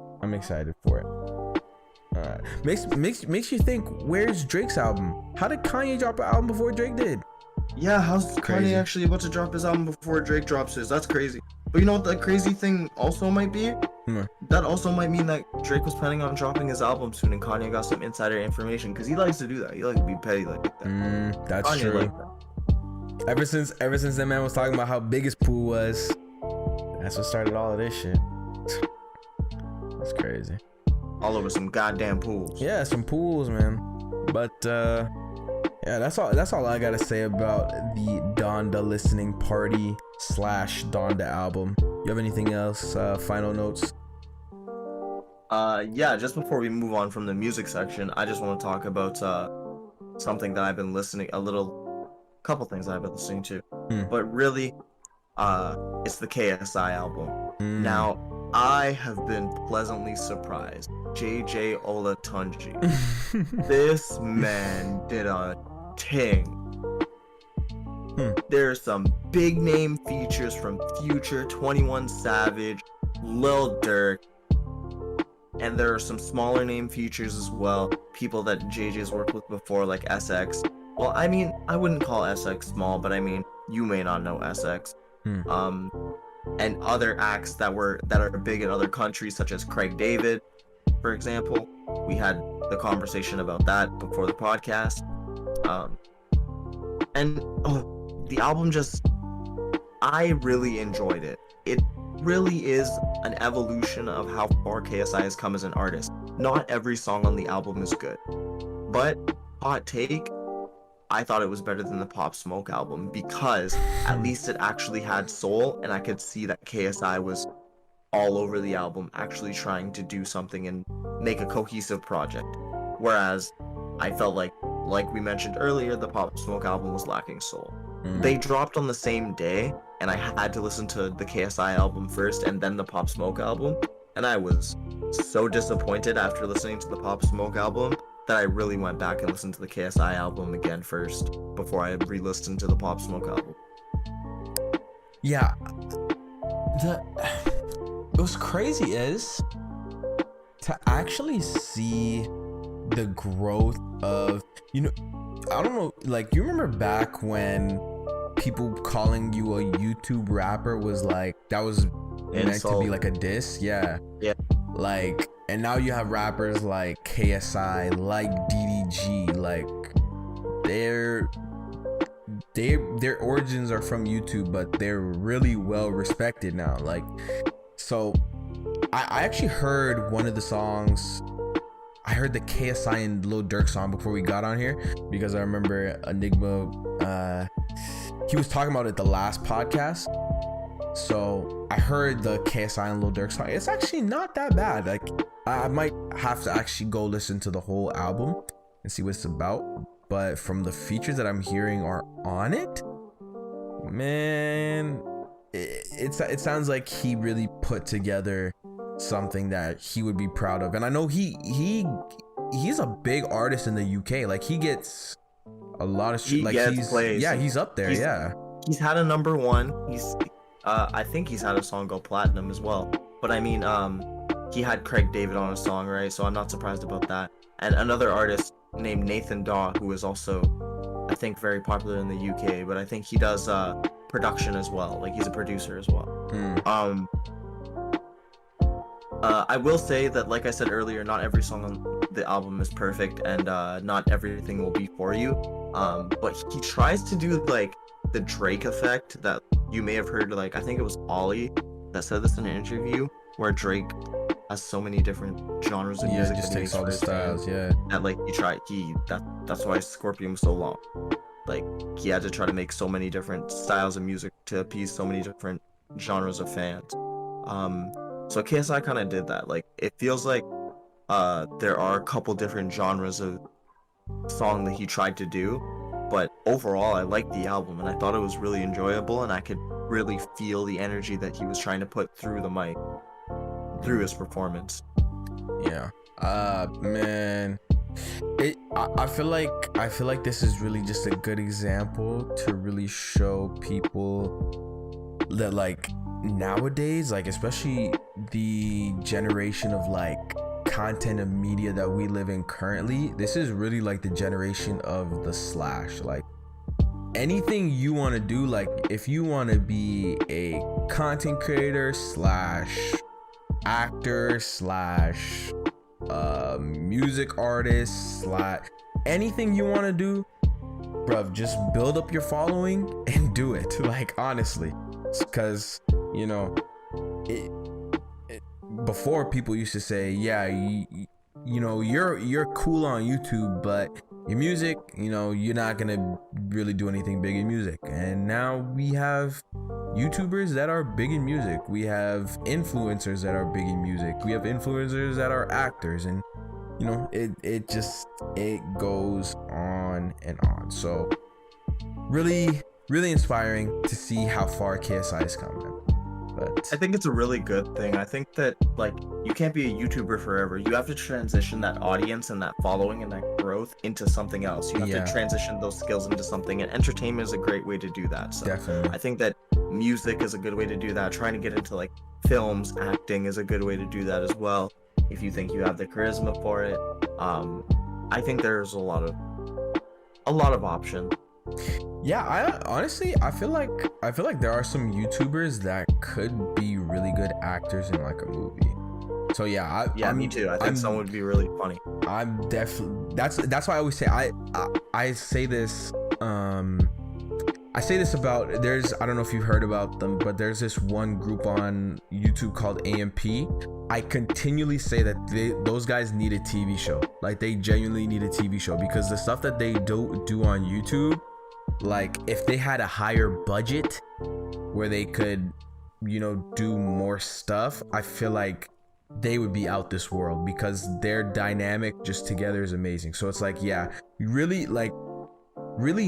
Makes you think, where's Drake's album? How did Kanye drop an album before Drake did? Yeah, how's Kanye actually about to drop his album before Drake drops his? That's crazy. But you know what that crazy thing also might be? That also might mean that Drake was planning on dropping his album soon and Kanye got some insider information because he likes to do that. He likes to be petty like that. That's Kanye true. like that. Ever since that man was talking about how big his pool was, that's what started all of this shit. That's crazy. All over some goddamn pools. Yeah, some pools, man. But yeah, that's all I gotta say about the Donda listening party / Donda album. You have anything else? Final notes? Yeah, just before we move on from the music section, I just want to talk about something that I've been listening couple things I've been listening to. Mm. But really, it's the KSI album. Mm. Now, I have been pleasantly surprised. JJ Olatunji. This man did a ting. There's some big name features from Future, 21 Savage, Lil Durk, and there are some smaller name features as well. People that JJ's worked with before, like SX. Well, I mean, I wouldn't call SX small, but I mean, you may not know SX. And other acts that are big in other countries, such as Craig David, for example. We had the conversation about that before the podcast. The album I really enjoyed it. It really is an evolution of how far KSI has come as an artist. Not every song on the album is good, but hot take, I thought it was better than the Pop Smoke album because at least it actually had soul, and I could see that KSI was all over the album actually trying to do something and make a cohesive project. Whereas I felt like we mentioned earlier, the Pop Smoke album was lacking soul. They dropped on the same day, and I had to listen to the KSI album first and then the Pop Smoke album, and I was so disappointed after listening to the Pop Smoke album that I really went back and listened to the KSI album again first before I re-listened to the Pop Smoke album. Yeah. What's crazy is to actually see the growth of, I don't know, like, you remember back when people calling you a YouTube rapper was like, that was meant to be like a diss? Yeah. Like, and now you have rappers like KSI, like DDG, like their origins are from YouTube, but they're really well respected now. Like, so I actually heard one of the songs. I heard the KSI and Lil Durk song before we got on here because I remember Enigma, he was talking about it the last podcast. So I heard the KSI and Lil Durk song. It's actually not that bad. Like, I might have to actually go listen to the whole album and see what it's about. But from the features that I'm hearing are on it, man, it sounds like he really put together something that he would be proud of. And I know he's a big artist in the UK. Like, he gets a lot of shit. Like, plays. Yeah, he's up there. He's had a number one. I think he's had a song go platinum as well. But I mean, he had Craig David on a song, right? So I'm not surprised about that. And another artist named Nathan Daw, who is also, I think, very popular in the UK, but I think he does production as well. Like, he's a producer as well. I will say that, like I said earlier, not every song on the album is perfect, and not everything will be for you. But he tries to do, like, the Drake effect that you may have heard. Like, I think it was Ollie that said this in an interview, where Drake has so many different genres of music. Yeah, just takes all the styles. Yeah. And like that's why Scorpion was so long. Like, he had to try to make so many different styles of music to appease so many different genres of fans. So KSI kind of did that. Like, it feels like there are a couple different genres of song that he tried to do, but overall I liked the album and I thought it was really enjoyable, and I could really feel the energy that he was trying to put through the mic, through his performance. Yeah. Man, I feel like this is really just a good example to really show people that, like, nowadays, like, especially the generation of, like, content and media that we live in currently, this is really like the generation of the slash. Like, anything you want to do, like, if you want to be a content creator slash actor slash music artist slash anything you want to do, bruv, just build up your following and do it. Like, honestly, because before, people used to say, yeah, you're cool on YouTube, but your music, you're not gonna really do anything big in music. And now we have YouTubers that are big in music. We have influencers that are big in music. We have influencers that are actors, and you know, it goes on and on. So really inspiring to see how far KSI has come, man. But I think it's a really good thing. I think that like you can't be a YouTuber forever. You have to transition that audience and that following and that growth into something else. You have to transition those skills into something, and entertainment is a great way to do that. So definitely. I think that music is a good way to do that. Trying to get into like films, acting is a good way to do that as well. If you think you have the charisma for it, I think there's a lot of options. Yeah, I honestly feel like there are some YouTubers that could be really good actors in like a movie. So yeah, me too. I think some would be really funny. I'm definitely that's why I always say I say this about, I don't know if you've heard about them, but there's this one group on YouTube called AMP. I continually say that those guys need a TV show. Like they genuinely need a TV show, because the stuff that they do on YouTube, like if they had a higher budget where they could, you know, do more stuff, I feel like they would be out this world, because their dynamic just together is amazing. So it's like, yeah, really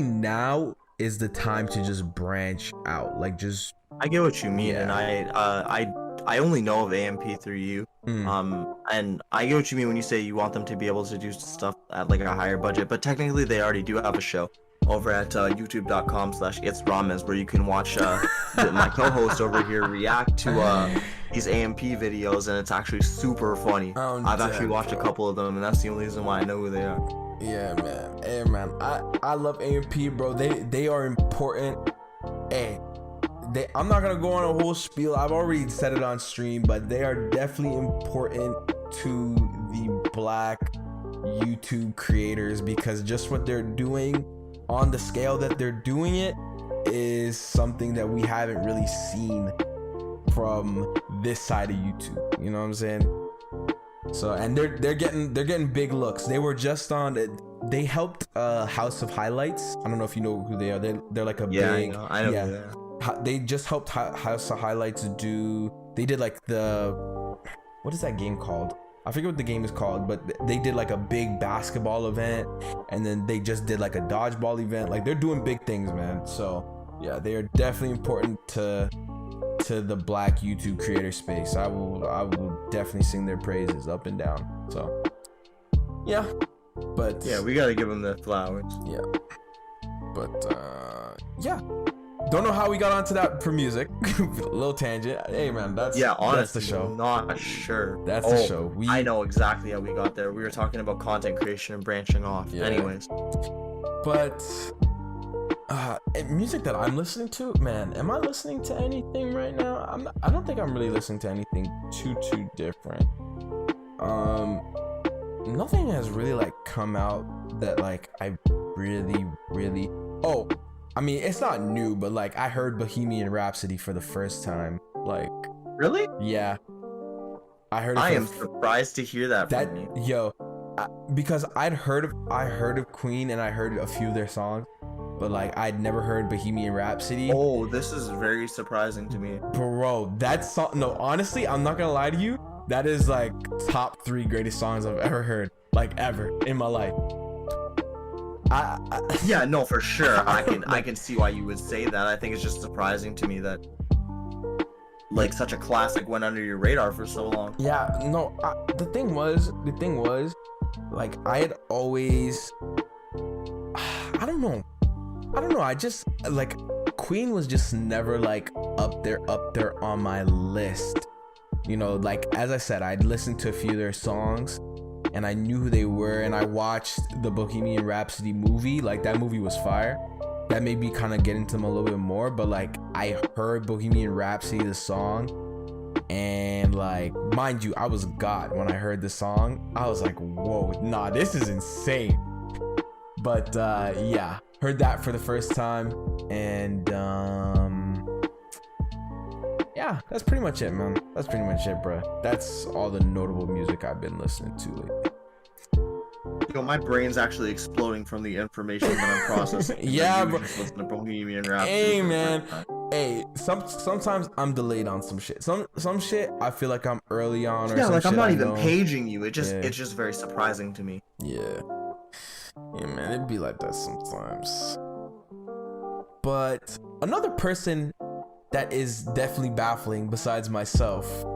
now is the time to just branch out. Like just I get what you mean, and I only know of AMP through you. And I get what you mean when you say you want them to be able to do stuff at like a higher budget, but technically they already do have a show over at youtube.com/itsramehs, where you can watch my co-host over here react to these AMP videos, and it's actually super funny. I've actually watched a couple of them, and that's the only reason why I know who they are. Yeah, man. Hey, man. I love AMP, bro. They are important. Hey, I'm not gonna go on a whole spiel. I've already said it on stream, but they are definitely important to the Black YouTube creators, because just what they're doing on the scale that they're doing it is something that we haven't really seen from this side of YouTube. You know what I'm saying? So, and they're getting big looks. They were just on. They helped House of Highlights. I don't know if you know who they are. They're like a big. I know who they are. They just helped House of Highlights do. They did like what is that game called? I forget what the game is called, but they did like a big basketball event, and then they just did like a dodgeball event. Like they're doing big things, man. So yeah, they are definitely important to the Black YouTube creator space. I will definitely sing their praises up and down. So yeah, but yeah, we gotta give them the flowers. Yeah, but yeah, don't know how we got onto that for music. A little tangent. Hey man, honestly, that's the show. Not sure. That's the show. I know exactly how we got there. We were talking about content creation and branching off. Yeah. Anyways, but music that I'm listening to, man, am I listening to anything right now? I don't think I'm really listening to anything too different. Nothing has really like come out that like I really I mean, it's not new, but like I heard Bohemian Rhapsody for the first time. Like, really? Yeah, I heard it. I am surprised to hear that from you. Yo, because I heard of Queen, and I heard a few of their songs, but like I'd never heard Bohemian Rhapsody. Oh, this is very surprising to me, bro. That song, no, honestly, I'm not gonna lie to you, that is like top 3 greatest songs I've ever heard, like ever in my life. Yeah, no, for sure. I can see why you would say that. I think it's just surprising to me that like such a classic went under your radar for so long. Yeah, no. The thing was, like I had always, I don't know. I just like Queen was just never like up there on my list. You know, like as I said, I'd listened to a few of their songs, and I knew who they were, and I watched the Bohemian Rhapsody movie. Like that movie was fire. That made me kind of get into them a little bit more. But like I heard Bohemian Rhapsody, the song, and like mind you, I was God when I heard the song. I was like, whoa, nah, this is insane. But yeah, heard that for the first time, and yeah, that's pretty much it, man. That's pretty much it, bro. That's all the notable music I've been listening to lately. Yo, my brain's actually exploding from the information that I'm processing. Yeah, bro. Listen to Bohemian Rhapsody. Hey, man. Hey, sometimes I'm delayed on some shit. Some shit I feel like I'm early on, or Yeah, some like I'm shit not I even know. paging you. It's Yeah. just very surprising to me. Yeah, man, it'd be like that sometimes. But another person that is definitely baffling besides myself,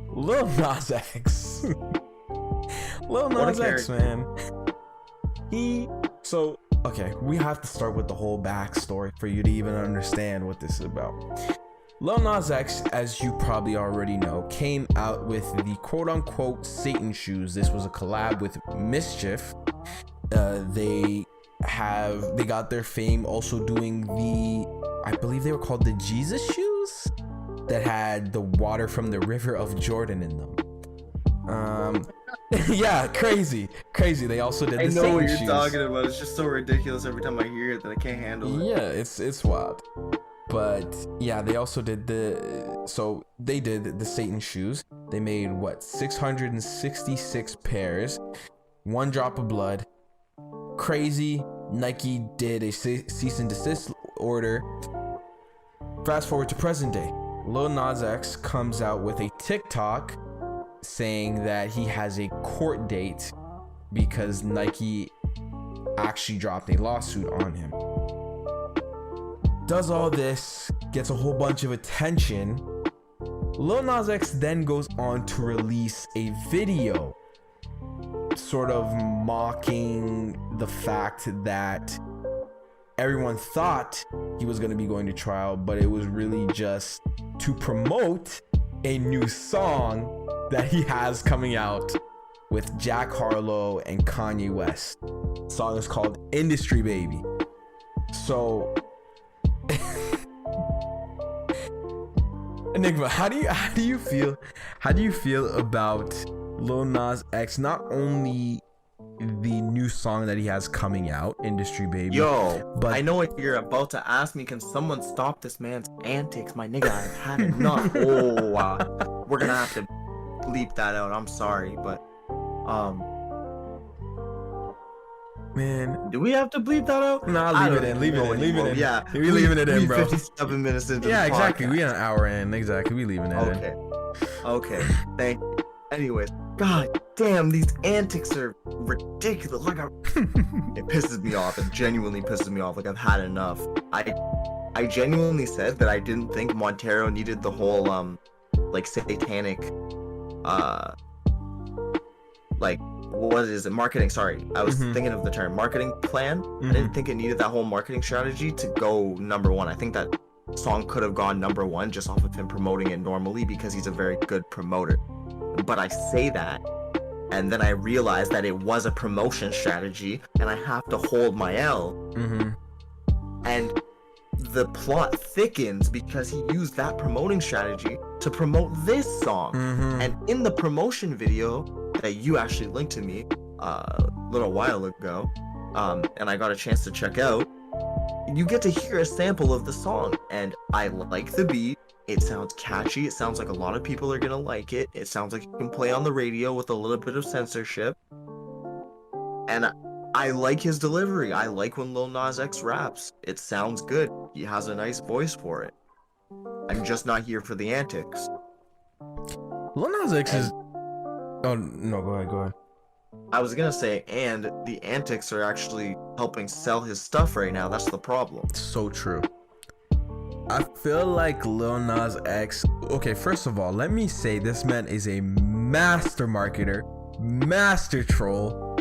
Lil Nas X. Lil Nas X, man. Okay, we have to start with the whole backstory for you to even understand what this is about. Lil Nas X, as you probably already know, came out with the quote-unquote Satan shoes. This was a collab with Mischief. They got their fame also doing I believe they were called the Jesus shoes that had the water from the river of Jordan in them. Yeah, crazy. They also did the Satan shoes. I know what you're talking about. It's just so ridiculous every time I hear it that I can't handle it. Yeah, it's wild. But yeah, they also did they did the Satan shoes. They made 666 pairs, 1 drop of blood. Crazy. Nike did a cease and desist order. Fast forward to present day. Lil Nas X comes out with a TikTok saying that he has a court date because Nike actually dropped a lawsuit on him. Does all this, gets a whole bunch of attention. Lil Nas X then goes on to release a video sort of mocking the fact that everyone thought he was going to be going to trial, but it was really just to promote a new song that he has coming out with Jack Harlow and Kanye West. The song is called Industry Baby. So Enigma, how do you feel about Lil Nas X, not only the new song that he has coming out, Industry Baby? Yo, but I know what you're about to ask me. Can someone stop this man's antics? My nigga, I've had enough. We're gonna have to bleep that out. I'm sorry, but man, do we have to bleep that out? Nah, leave it in. Yeah, we leaving it in, bro. 57 minutes into yeah, the exactly. podcast. We an hour in. Exactly. We leaving it in. Okay. Thank you. Anyways, god damn, these antics are ridiculous. Like, it pisses me off. It genuinely pisses me off. Like, I've had enough. I genuinely said that I didn't think Montero needed the whole like satanic like, what is it, marketing, sorry, I was thinking of the term marketing plan. I didn't think it needed that whole marketing strategy to go number one. I think that song could have gone number one just off of him promoting it normally because he's a very good promoter. But I say that, and then I realize that it was a promotion strategy, and I have to hold my L. And the plot thickens because he used that promoting strategy to promote this song. And in the promotion video that you actually linked to me a little while ago, and I got a chance to check out, you get to hear a sample of the song, and I like the beat. It sounds catchy. It sounds like a lot of people are gonna like it. It sounds like you can play on the radio with a little bit of censorship. And I like his delivery. I like when Lil Nas X raps. It sounds good. He has a nice voice for it. I'm just not here for the antics. Lil Nas X is... Oh, no, go ahead. I was gonna say, and the antics are actually helping sell his stuff right now. That's the problem. So true. I feel like Lil Nas X... Okay, first of all, let me say this man is a master marketer, master troll.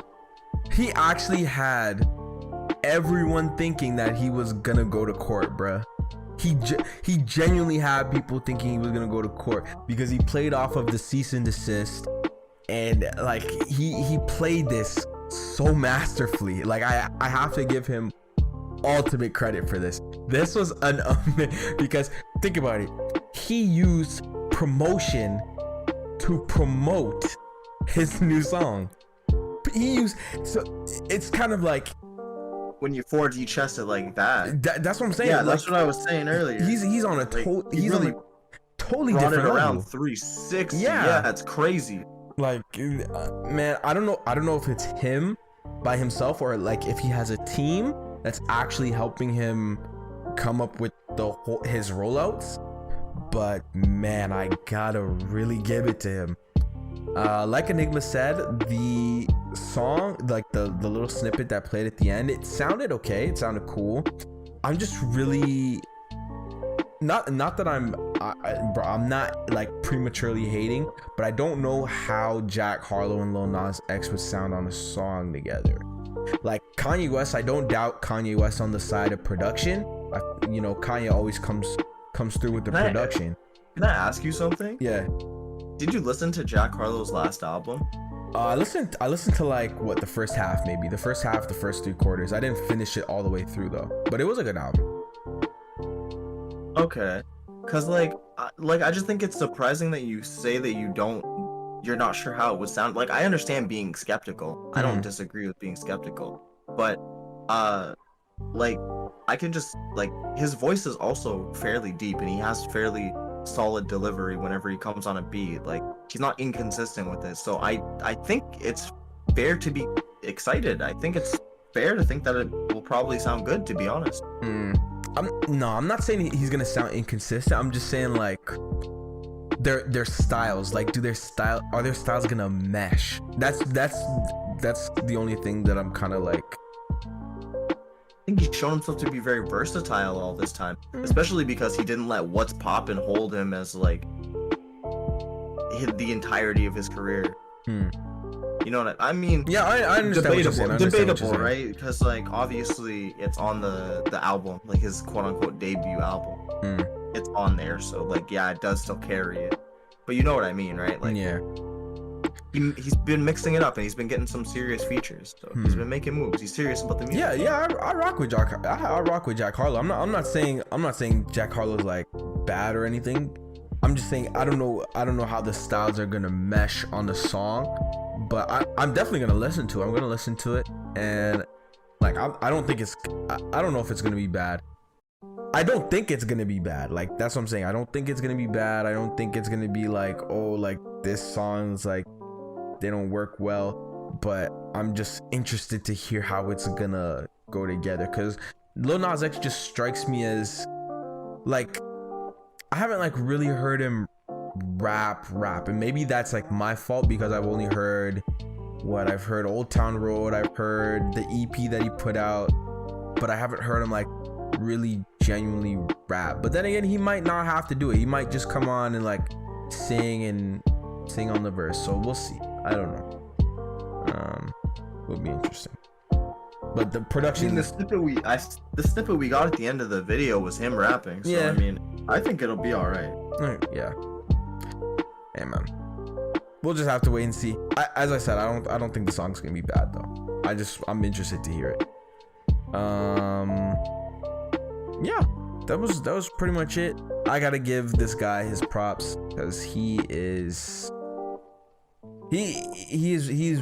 He actually had everyone thinking that he was gonna go to court, bruh. He genuinely had people thinking he was gonna go to court because he played off of the cease and desist, and like he played this so masterfully. Like I have to give him ultimate credit for this. This was because think about it. He used promotion to promote his new song. So it's kind of like when you 4D chest it like that. That's what I'm saying. Yeah, like, that's what I was saying earlier. He's on a he's on a totally brought different it around level. 360. Yeah, that's crazy. Like, man, I don't know if it's him by himself or like if he has a team that's actually helping him come up with his rollouts, but man, I gotta really give it to him. Like Enigma said, the song, like the little snippet that played at the end, it sounded okay, it sounded cool. I'm just really not that I'm not like prematurely hating, but I don't know how Jack Harlow and Lil Nas X would sound on a song together. Like Kanye West, I don't doubt Kanye West on the side of production. You know, Kanye always comes through with the production. Can I ask you something? Yeah. Did you listen to Jack Harlow's last album? I listened to like what, the first half, maybe the first 3/4. I didn't finish it all the way through though, but it was a good album. Okay, cause like I just think it's surprising that you say that you're not sure how it would sound. Like, I understand being skeptical. I don't disagree with being skeptical, but like I can just, like, his voice is also fairly deep and he has fairly solid delivery whenever he comes on a beat. Like, he's not inconsistent with it, so I think it's fair to be excited. I think it's fair to think that it will probably sound good, to be honest. I'm not saying he's gonna sound inconsistent. I'm just saying, like, their styles, like, are their styles gonna mesh? That's the only thing that I'm kind of like. I think he's shown himself to be very versatile all this time, especially because he didn't let What's Poppin' hold him as, like, the entirety of his career. You know what I mean? Yeah, I understand. Debatable, right? Because, like, obviously it's on the album, like his quote-unquote debut album. It's on there, so, like, yeah, it does still carry it. But you know what I mean, right? Like, yeah. He's been mixing it up and he's been getting some serious features. So he's been making moves. He's serious about the music. Yeah, I rock with Jack. I rock with Jack Harlow. I'm not saying Jack Harlow's like bad or anything. I'm just saying I don't know how the styles are gonna mesh on the song, but I'm definitely gonna listen to it. I'm gonna listen to it, and like I don't know if it's gonna be bad. I don't think it's gonna be bad. Like, that's what I'm saying. I don't think it's gonna be bad. I don't think it's gonna be like, oh, like this song's like they don't work well, but I'm just interested to hear how it's gonna go together, because Lil Nas X just strikes me as, like, I haven't like really heard him rap, and maybe that's like my fault because I've only heard I've heard Old Town Road, I've heard the EP that he put out, but I haven't heard him like really genuinely rap. But then again, he might not have to do it. He might just come on and like sing on the verse. So we'll see. I don't know. Will be interesting. But the production, I mean, the snippet we got at the end of the video was him rapping. So yeah. I mean, I think it'll be all right. Yeah. Hey man, we'll just have to wait and see. As I said, I don't think the song's gonna be bad though. I'm interested to hear it. Yeah, that was pretty much it. I gotta give this guy his props because he's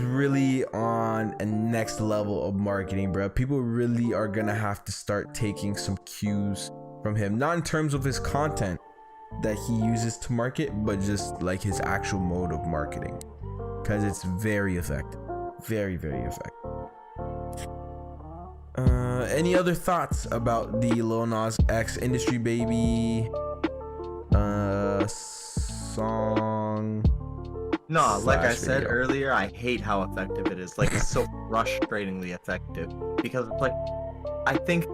really on a next level of marketing, bro. People really are gonna have to start taking some cues from him, not in terms of his content that he uses to market, but just like his actual mode of marketing, because it's very effective, very, very effective. Any other thoughts about the Lil Nas X Industry Baby song? No, like I said earlier, I hate how effective it is. Like, it's so frustratingly effective, because it's like, I think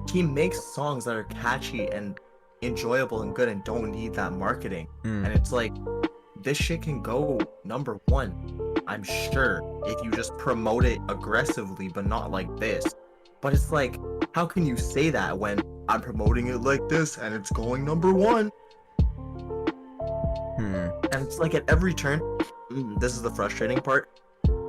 he makes songs that are catchy and enjoyable and good and don't need that marketing. And it's like, this shit can go #1, I'm sure, if you just promote it aggressively, but not like this. But it's like, how can you say that when I'm promoting it like this and it's going #1? And it's like, at every turn, this is the frustrating part.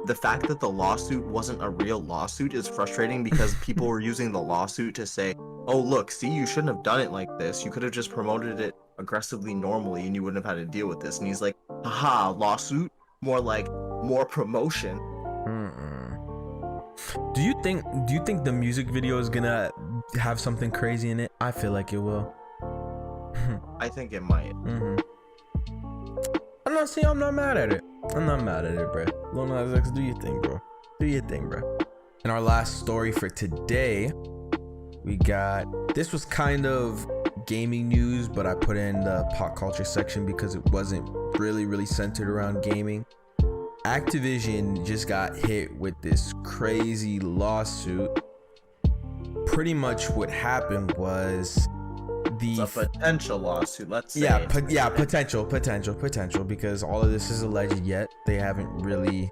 The fact that the lawsuit wasn't a real lawsuit is frustrating, because people were using the lawsuit to say, oh look, see, you shouldn't have done it like this. You could have just promoted it aggressively normally and you wouldn't have had to deal with this. And he's like, haha, lawsuit? More like, more promotion. Do you think the music video is gonna have something crazy in it? I feel like it will. I think it might. I'm not mad at it. I'm not mad at it, bro. Lil Nas X, do your thing, bro. Do your thing, bro. And our last story for today, we got this was kind of gaming news, but I put it in the pop culture section because it wasn't really centered around gaming. Activision just got hit with this crazy lawsuit. Pretty much what happened was It's a potential lawsuit, let's say. Potential, because all of this is alleged yet. They haven't really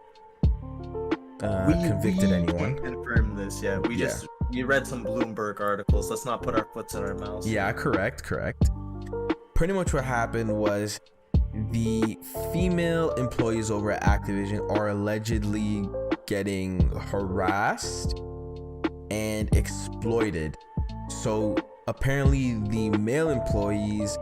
convicted anyone. We confirm this, yeah. We read some Bloomberg articles. Let's not put our foots in our mouths. Yeah, correct. Pretty much what happened was the female employees over at Activision are allegedly getting harassed and exploited. So apparently the male employees,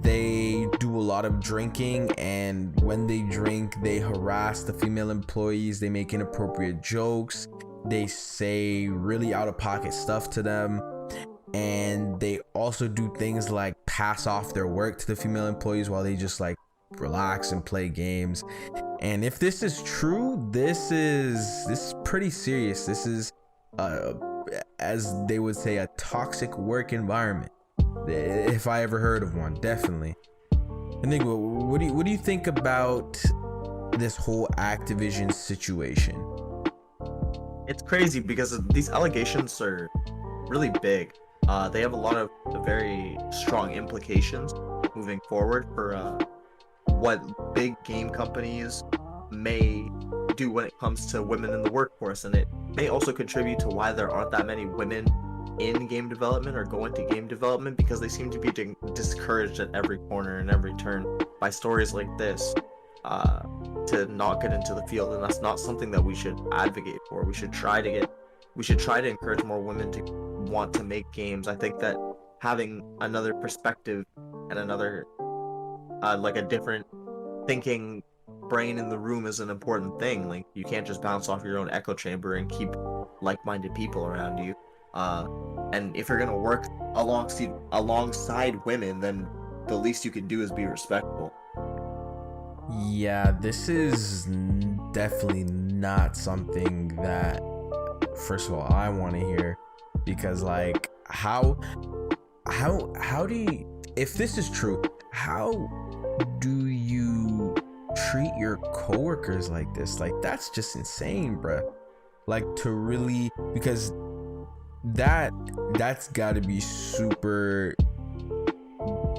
they do a lot of drinking, and when they drink, they harass the female employees. They make inappropriate jokes. They say really out of pocket stuff to them, and they also do things like pass off their work to the female employees while they just like relax and play games. And if this is true, this is pretty serious. This is as they would say, a toxic work environment, if I ever heard of one. Definitely. I think, what do you think about this whole Activision situation? It's crazy because these allegations are really big. They have a lot of very strong implications moving forward for what big game companies may do when it comes to women in the workforce, and it may also contribute to why there aren't that many women in game development or go into game development, because they seem to be discouraged at every corner and every turn by stories like this to not get into the field. And that's not something that we should advocate for. We should try to encourage more women to want to make games. I think that having another perspective and another like a different thinking brain in the room is an important thing. Like, you can't just bounce off your own echo chamber and keep like-minded people around you. And if you're gonna work alongside women, then the least you can do is be respectful. Yeah, this is definitely not something that, first of all, I want to hear, because like how do you, if this is true, how do you treat your coworkers like this? Like, that's just insane, bruh. Like, to really, because that's got to be super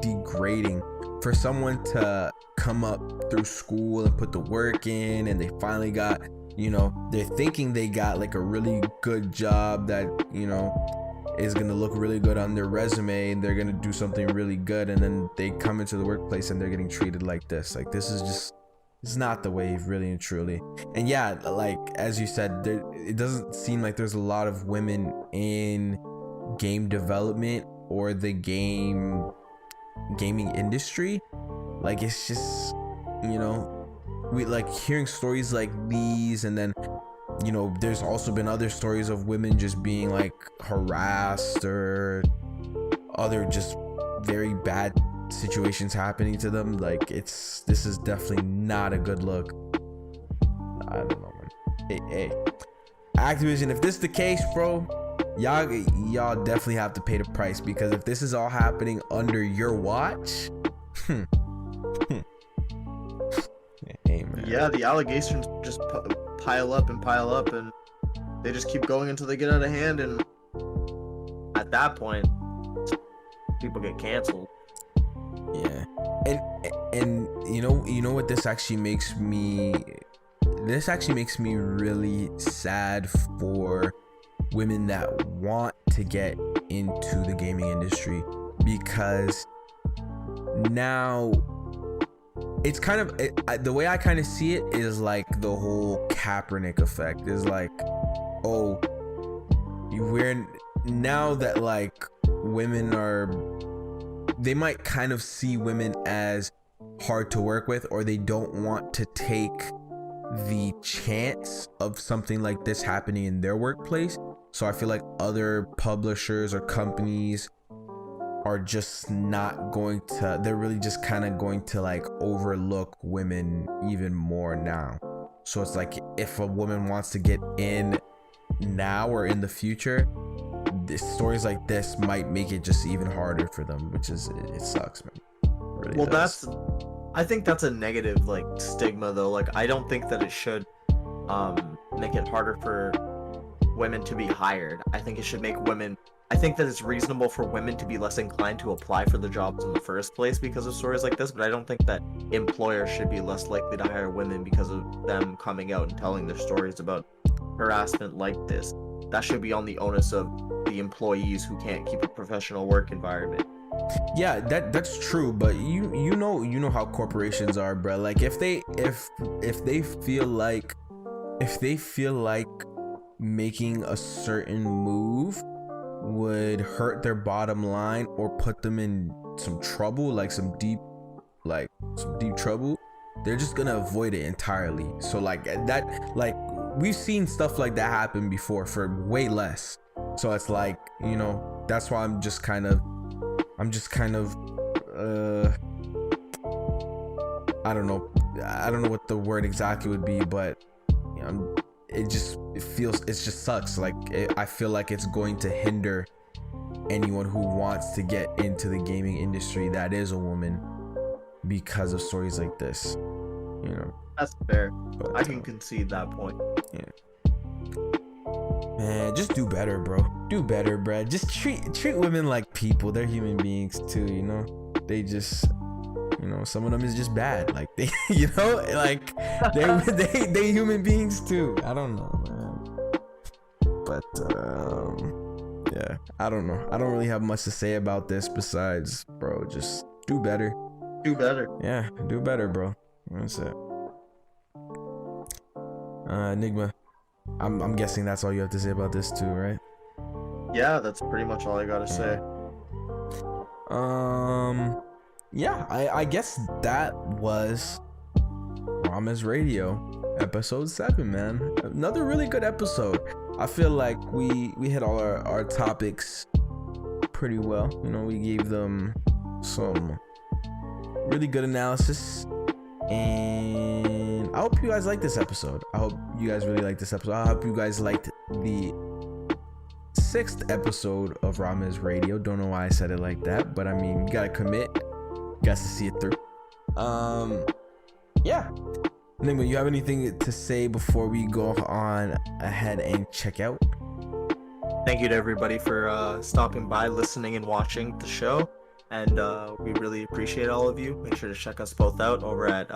degrading for someone to come up through school and put the work in, and they finally got, you know, they're thinking they got like a really good job that, you know, is gonna look really good on their resume, and they're gonna do something really good, and then they come into the workplace and they're getting treated like this. Like, this is just, it's not the way, really and truly. And yeah, like as you said, it doesn't seem like there's a lot of women in game development or the gaming industry. Like, it's just, you know, we like hearing stories like these, and then, you know, there's also been other stories of women just being like harassed or other just very bad situations happening to them. Like, this is definitely not a good look. I don't know, man. Hey, Activision, if this is the case, bro, y'all definitely have to pay the price, because if this is all happening under your watch, hey, man. Yeah, the allegations just pile up, and they just keep going until they get out of hand, and at that point, people get canceled. Yeah, and you know what, this actually makes me really sad for women that want to get into the gaming industry, because now it's kind of the way I kind of see it is like the whole Kaepernick effect is like, oh, we're now that like women are, they might kind of see women as hard to work with, or they don't want to take the chance of something like this happening in their workplace. So I feel like other publishers or companies are just not going to, they're really just kind of going to like overlook women even more now. So it's like, if a woman wants to get in now or in the future, stories like this might make it just even harder for them, which is it sucks, man. It really does. I think that's a negative like stigma though. Like I don't think that it should make it harder for women to be hired. I think it should make women. I think that it's reasonable for women to be less inclined to apply for the jobs in the first place because of stories like this, but I don't think that employers should be less likely to hire women because of them coming out and telling their stories about harassment like this. That should be on the onus of the employees who can't keep a professional work environment. Yeah, that's true, but you know how corporations are, bro. Like if they feel like making a certain move would hurt their bottom line or put them in some trouble, like some deep trouble, they're just gonna avoid it entirely. So like that, like we've seen stuff like that happen before for way less. So it's like, you know, that's why I'm just kind of I don't know what the word exactly would be, but you know, it just sucks. Like I feel like it's going to hinder anyone who wants to get into the gaming industry that is a woman because of stories like this, you know. That's fair. But, I can concede that point. Yeah. Man, just do better, bro. Do better, bro. Just treat women like people. They're human beings too, you know. They just, you know, some of them is just bad. Like they, you know, like they human beings too. I don't know, man. But yeah, I don't know. I don't really have much to say about this besides, bro, just do better. Do better. Yeah, do better, bro. That's it. Enigma, I'm guessing that's all you have to say about this too, right? Yeah, that's pretty much all I gotta say. Yeah, I guess that was Ramehs Radio episode 7, man. Another really good episode. I feel like we hit all our topics pretty well. You know, we gave them some really good analysis, and I hope you guys like this episode. I hope you guys really like this episode. I hope you guys liked the 6th episode of Ramehs Radio. Don't know why I said it like that, but I mean, you gotta commit. You guys to see it through. Yeah. Enigma, you have anything to say before we go on ahead and check out? Thank you to everybody for stopping by, listening, and watching the show. And we really appreciate all of you. Make sure to check us both out over at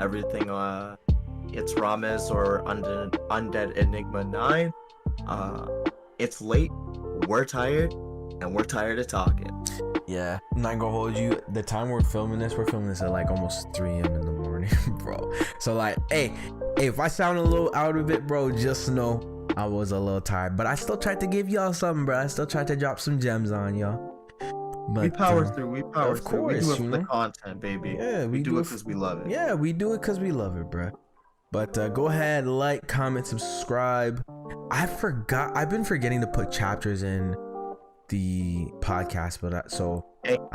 everything. It's Ramehs or UndeadEnigma 9. It's late, we're tired, and we're tired of talking. Yeah, I'm not gonna hold you. The time we're filming this at like almost 3 a.m. in the morning, bro. So like, hey, if I sound a little out of it, bro, just know I was a little tired. But I still tried to give y'all something, bro. I still tried to drop some gems on y'all. But, we power through. We power of through. Course, we do it for the content, baby. Yeah, we do it because we love it. Yeah, we do it because we love it, bro. But go ahead, like, comment, subscribe. I've been forgetting to put chapters in the podcast, but I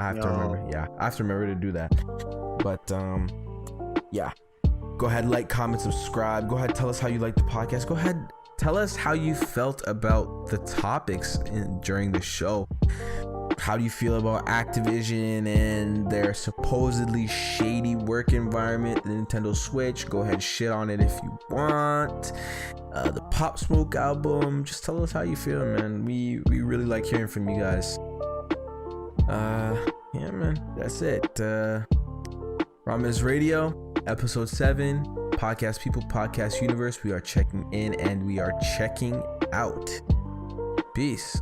have to remember. Yeah, I have to remember to do that. But yeah, go ahead, like, comment, subscribe. Go ahead, tell us how you like the podcast. Go ahead, tell us how you felt about the topics during the show. How do you feel about Activision and their supposedly shady work environment, the Nintendo Switch? Go ahead, shit on it if you want. The Pop Smoke album, just tell us how you feel, man. We really like hearing from you guys. Yeah, man, that's it. Ramehs Radio, episode 7, Podcast People, Podcast Universe. We are checking in and we are checking out. Peace.